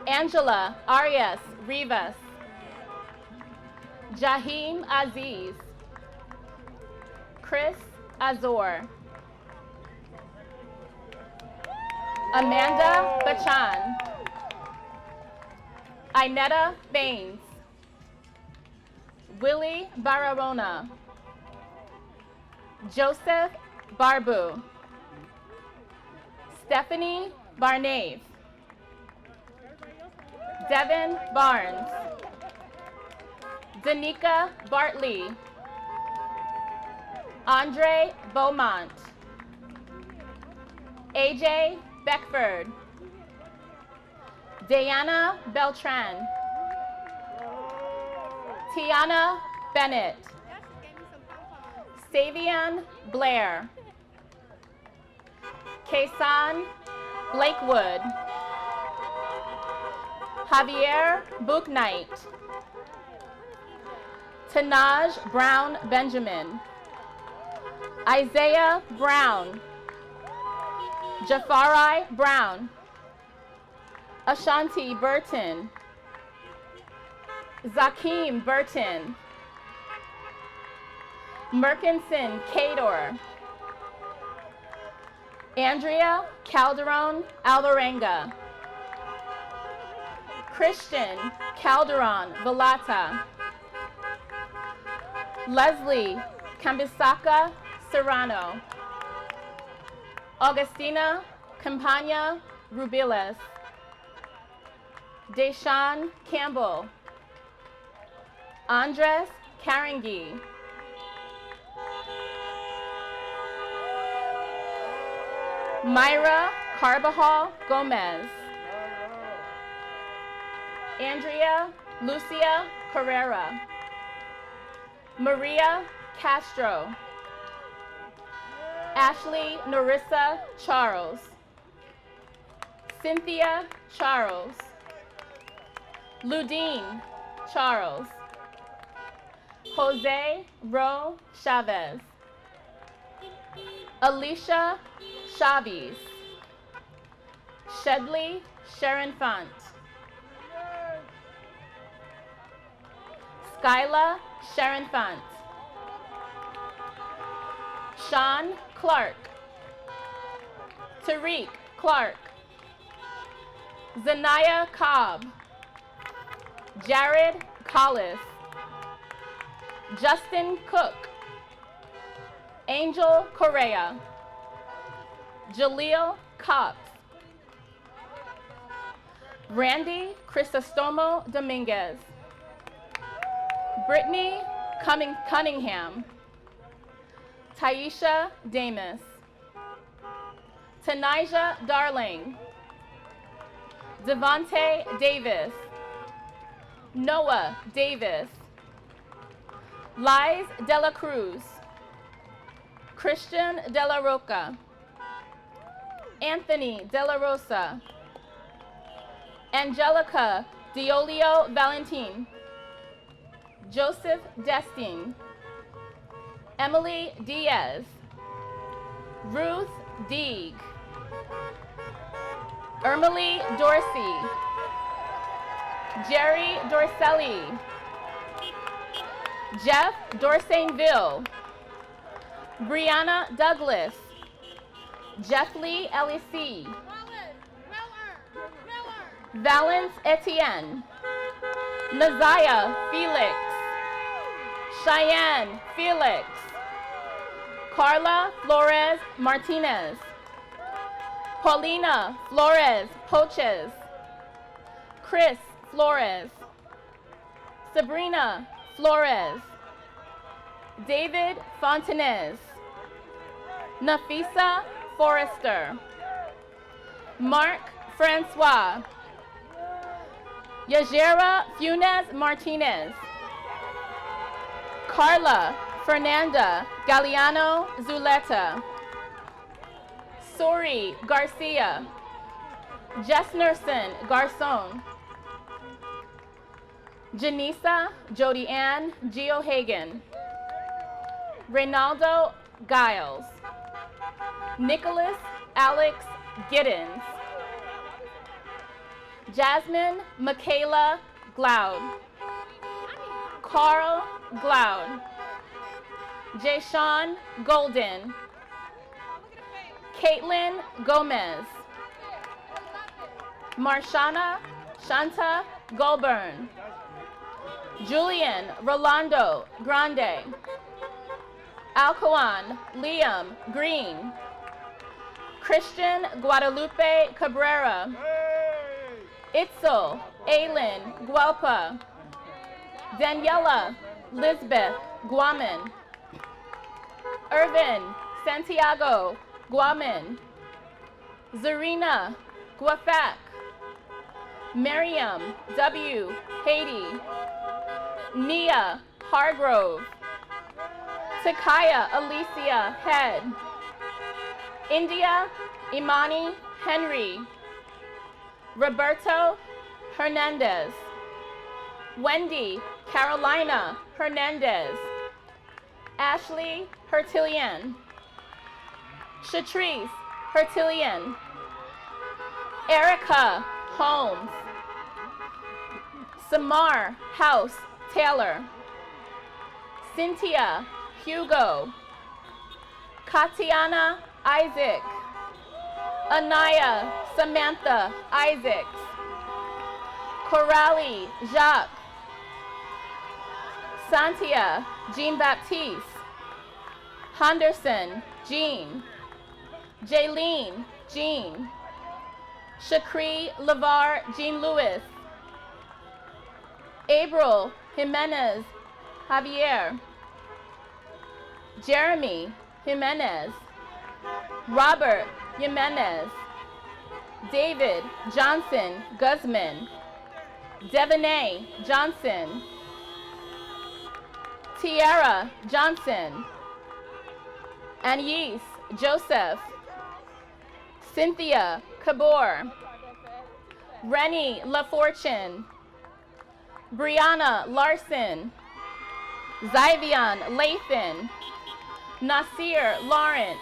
Angela Arias Rivas. Jahim Aziz. Chris Azor. Amanda Bachan. Inetta Baines. Willie Bararona. Joseph Barbu. Stephanie Barnave. Devin Barnes. Danica Bartley. Andre Beaumont. AJ Beckford. Diana Beltran. Tiana Bennett. Savian Blair. Kaysan Blakewood. Javier Booknight. Tanaj Brown Benjamin. Isaiah Brown. Jafari Brown. Ashanti Burton. Zakeem Burton. Merkinson Kador. Andrea Calderon Alvarenga. Christian Calderon Velata. Leslie Cambisaka Serrano. Augustina Campagna Rubiles. Deshaun Campbell. Andres Karangi. Myra Carbajal Gomez. Andrea Lucia Carrera. Maria Castro. Ashley Narissa Charles. Cynthia Charles. Ludine Charles. Jose Ro Chavez. Alicia Chaves. Shedley Sharon Font. Skyla Sharon Font. Sean Clark. Tariq Clark. Zanaya Cobb. Jared Collis. Justin Cook. Angel Correa. Jaleel Cox. Randy Crisostomo Dominguez. Brittany Cunningham. Taisha Damus. Tanija Darling. Devonte Davis. Noah Davis. Liz Dela Cruz. Christian De La Roca. Anthony De La Rosa. Angelica Diolio Valentin. Joseph Destin. Emily Diaz. Ruth Deeg. Ermelie Dorsey. Jerry Dorselli. Jeff Dorsainville. Brianna Douglas. Jeff Lee LEC. Valence Etienne. Naziah Felix. Cheyenne Felix. Carla Flores Martinez. Paulina Flores Poches. Chris Flores. Sabrina Flores. David Fontanez. Nafisa Forrester. Mark Francois. Yajera Funes Martinez. Carla Fernanda Galeano Zuleta. Sori Garcia. Jessnerson Garcon. Janisa Jody Ann Geohagen. Reynaldo Giles. Nicholas Alex Giddens. Jasmine Michaela Gloud. Carl Gloud. Jayshawn Golden. Caitlin Gomez. Marshana Shanta Goulburn. Julian Rolando Grande. Alcoan Liam Green. Christian Guadalupe Cabrera. Itzel Aylin Guelpa. Daniela Lisbeth Guaman. Irvin Santiago Guaman. Zarina Guafak. Miriam W. Haiti. Nia Hargrove. Takaya Alicia Head. India Imani Henry. Roberto Hernandez. Wendy Carolina Hernandez. Ashley Hertilian. Shatrice Hertilian. Erica Holmes. Samar House Taylor. Cynthia Hugo. Katiana Isaac. Anaya Samantha Isaacs. Coralie Jacques. Santia Jean Baptiste. Henderson Jean. Jaylene Jean. Shakri Lavar Jean Lewis. April Jimenez Javier. Jeremy Jimenez. Robert Jimenez. David Johnson Guzman. Devonay Johnson. Tiara Johnson. Anais Joseph. Cynthia Cabor. Rennie LaFortune. Brianna Larson. Zyvion Lathan. Nasir Lawrence.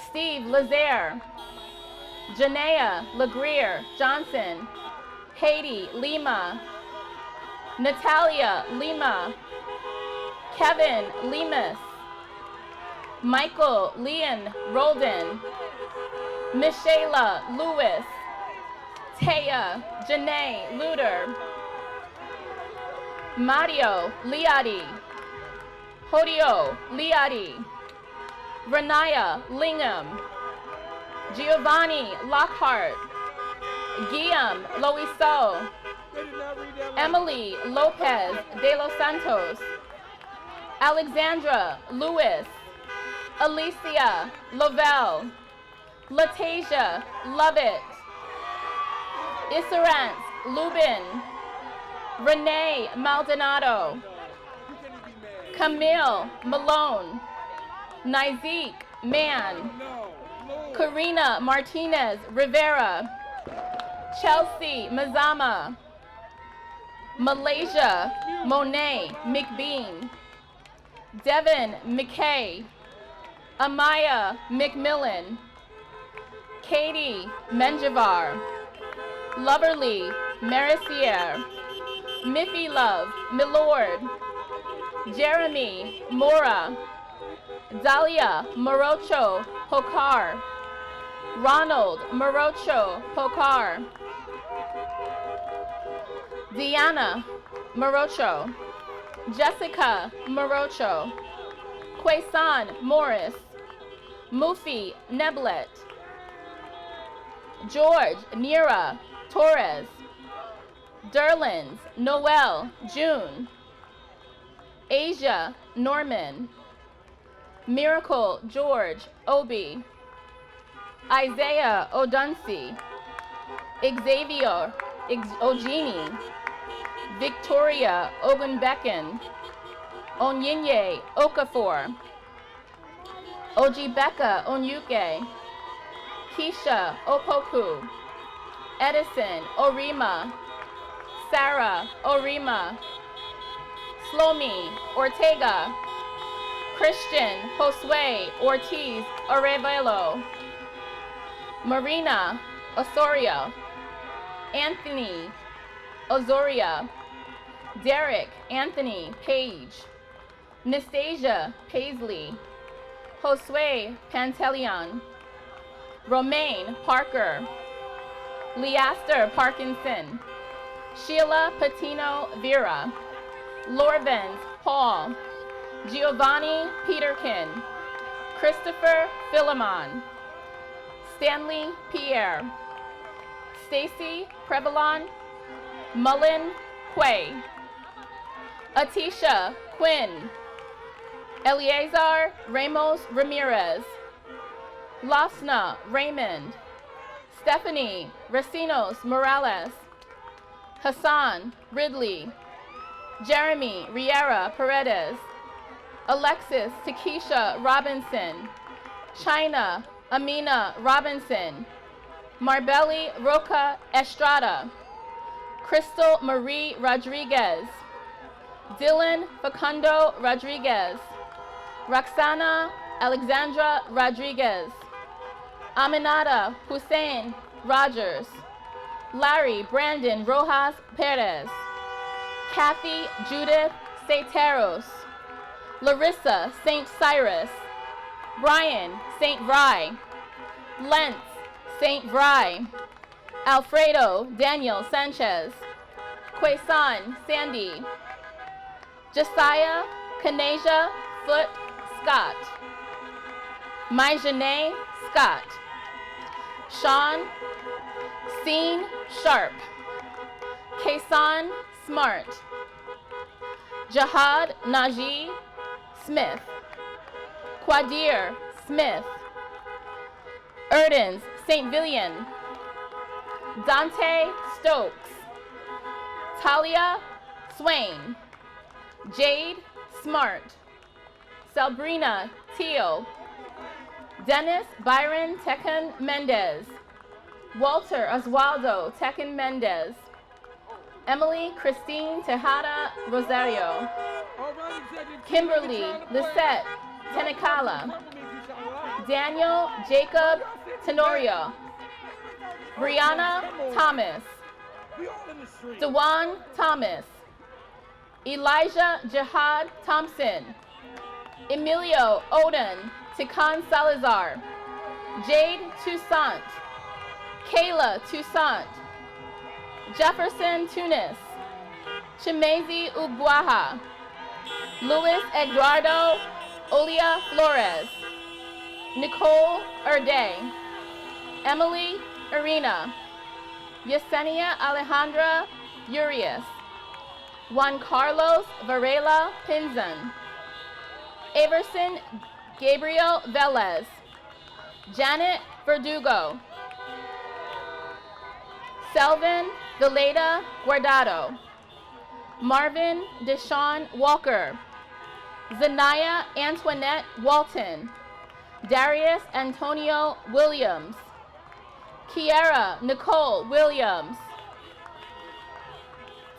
Steve Lazaire. Janaea LaGreer Johnson. Haiti Lima. Natalia Lima. Kevin Lemus. Michael Leon Roldan. Michela Lewis. Taya Janae Luder. Mario Liadi. Hodio Liadi. Renaya Lingham. Giovanni Lockhart. Guillaume Loiseau. Emily Lopez de los Santos. Alexandra Lewis. Alicia Lovell. Latasia Lovett. Isserance Lubin. Renee Maldonado. Camille Malone. Nizik Mann. Karina Martinez Rivera. Chelsea Mazama. Malaysia Monet McBean. Devin McKay. Amaya McMillan. Katie Menjivar. Loverly Mercier. Miffy Love Milord. Jeremy Mora. Dalia Morocho Pokar. Ronald Morocho Pokar. Diana Morocho. Jessica Morocho. Quaison Morris. Mufi Neblet. George Nira Torres. Derlins Noel June. Asia Norman. Miracle George Obi. Isaiah Odunsi. Xavier Ogini. Victoria Ogunbecken. Onyinye Okafor. Ojibeka Onyuke. Keisha Opoku. Edison Orima. Sarah Orima. Slomi Ortega. Christian Josue Ortiz Arevalo. Marina Osorio. Anthony Ozoria. Derek Anthony Page. Nastasia Paisley. Josue Panteleon. Romaine Parker. Leaster Parkinson. Sheila Patino Vera. Lorvens Paul. Giovanni Peterkin. Christopher Philemon. Stanley Pierre. Stacy Prevalon. Mullen Quay. Atisha Quinn. Eleazar Ramos Ramirez. Lasna Raymond. Stephanie Racinos Morales. Hassan Ridley. Jeremy Riera Paredes, Alexis Takesha Robinson, China Amina Robinson, Marbelli Roca Estrada, Crystal Marie Rodriguez, Dylan Facundo Rodriguez, Roxana Alexandra Rodriguez, Aminata Hussein Rogers, Larry Brandon Rojas Perez, Kathy Judith Sateros, Larissa St. Cyrus, Brian St. Vry, Lentz St. Vry, Alfredo Daniel Sanchez, Quaison Sandy, Josiah Kanasia Foot Scott, Myjanae Scott, Sean Scene Sharp, Kason Smart, Jahad Najee Smith, Quadir Smith, Erdens St. Villian, Dante Stokes, Talia Swain, Jade Smart, Sabrina Teal, Dennis Byron Tekken Mendez, Walter Oswaldo Tekken Mendez, Emily Christine Tejada Rosario, Kimberly Lisette Tenekala, Daniel Jacob Tenorio, Brianna Thomas, Dewan Thomas, Elijah Jihad Thompson, Emilio Oden Tikan Salazar, Jade Toussaint, Kayla Toussaint, Jefferson Tunis, Chimezi Uguaha, Luis Eduardo Olia Flores, Nicole Erde, Emily Arena, Yesenia Alejandra Urias, Juan Carlos Varela Pinzon, Everson Gabriel Velez, Janet Verdugo, Selvin Vileda Guardado, Marvin Deshaun Walker, Zanaya Antoinette Walton, Darius Antonio Williams, Kiara Nicole Williams,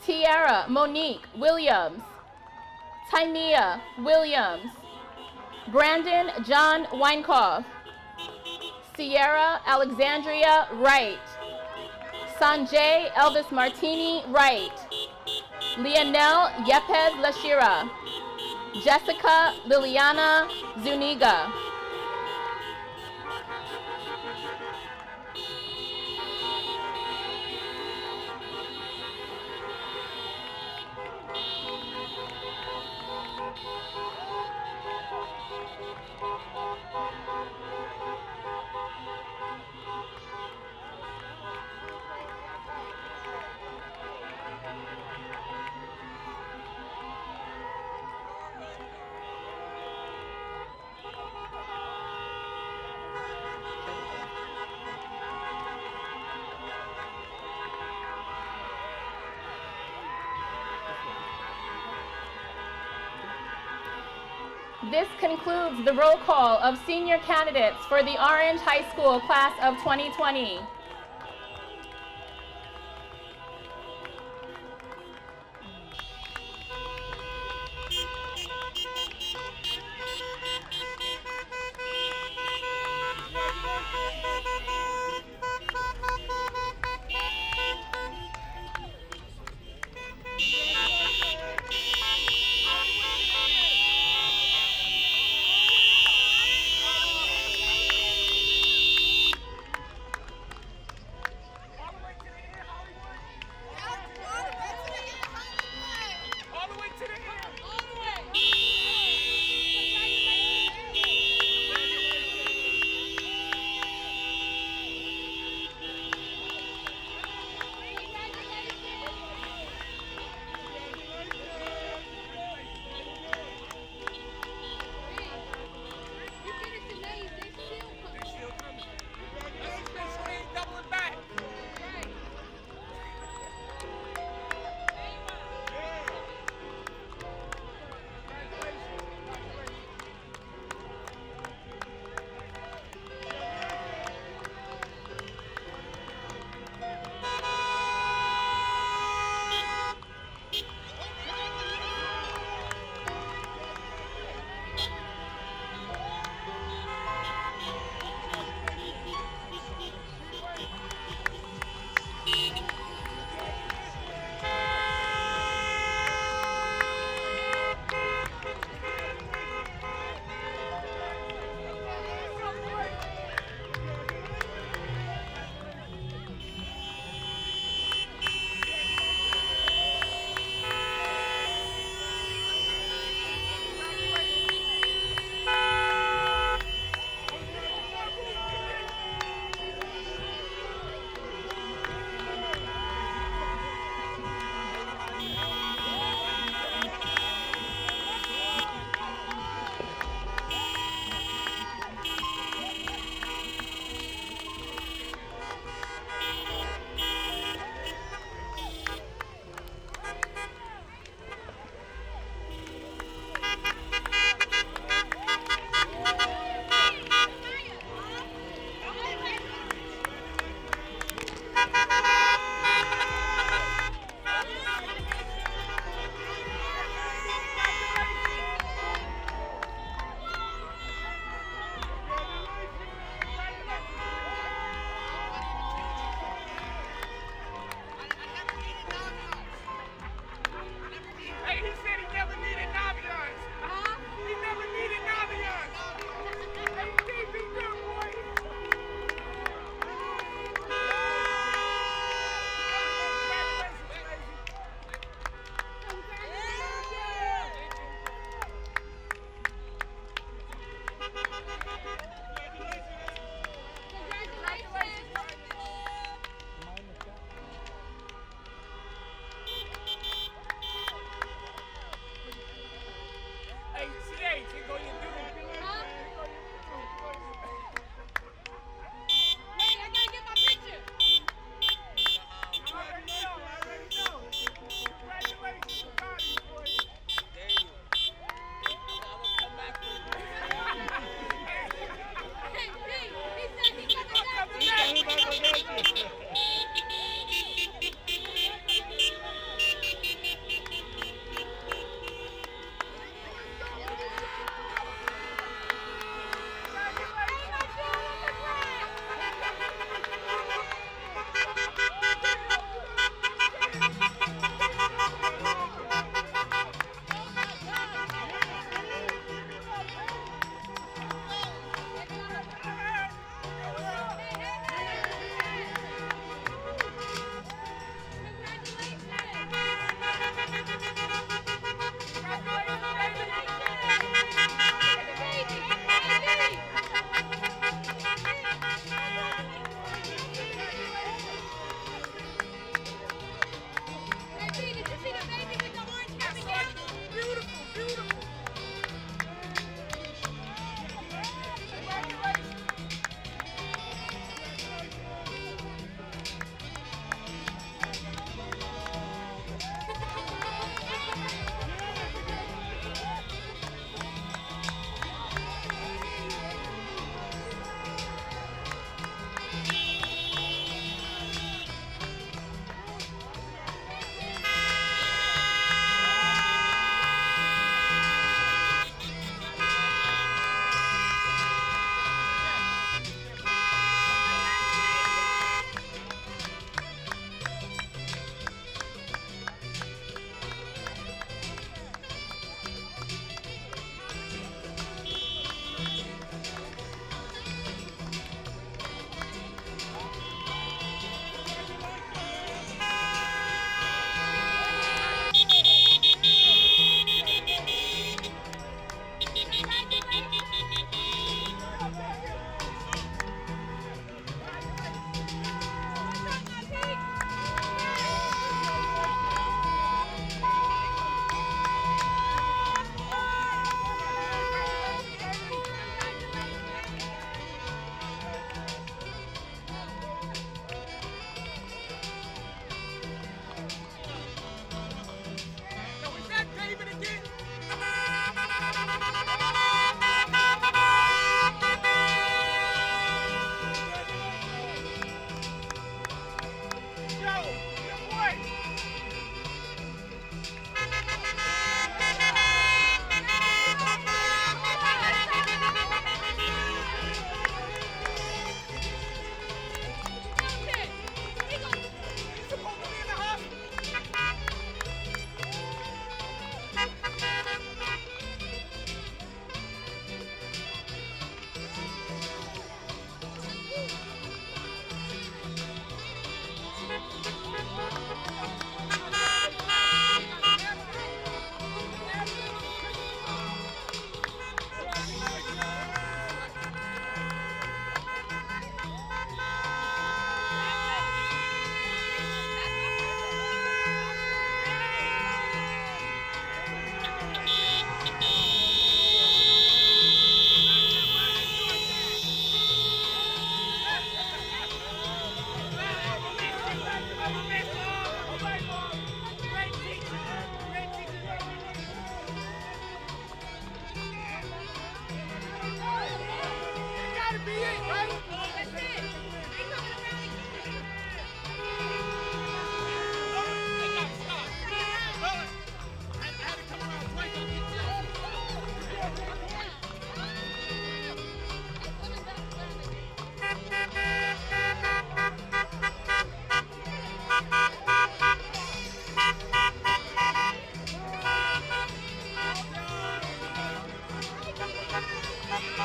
Tiara Monique Williams, Tymea Williams, Brandon John Weinkoff, Sierra Alexandria Wright, Sanjay Elvis Martini Wright, Lionel Yepes Lashira, Jessica Liliana Zuniga. This concludes the roll call of senior candidates for the Orange High School class of 2020.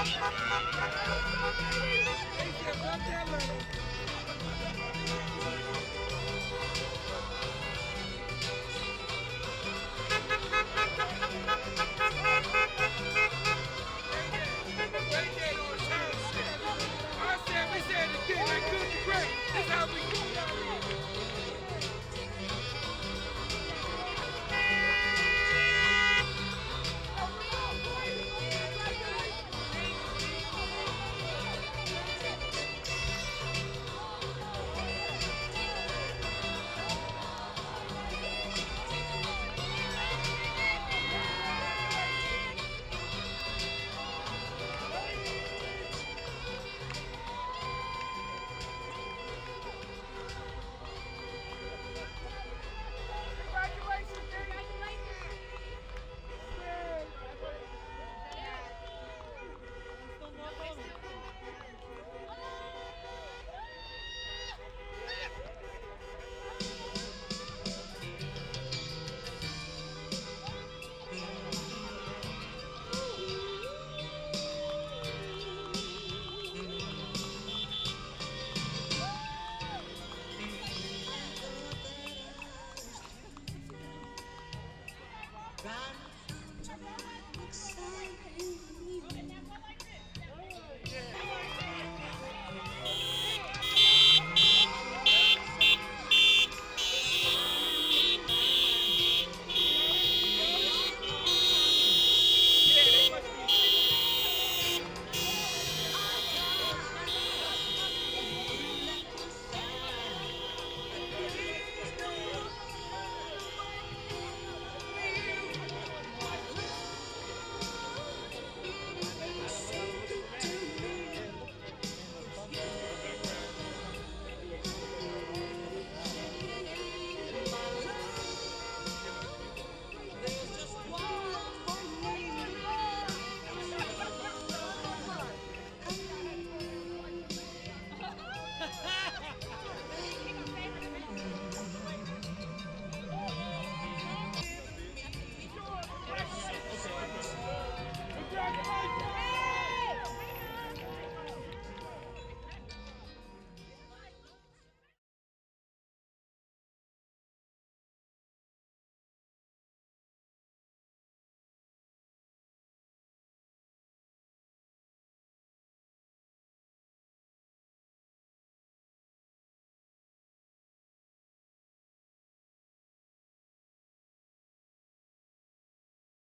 They said, "Fuck that letter."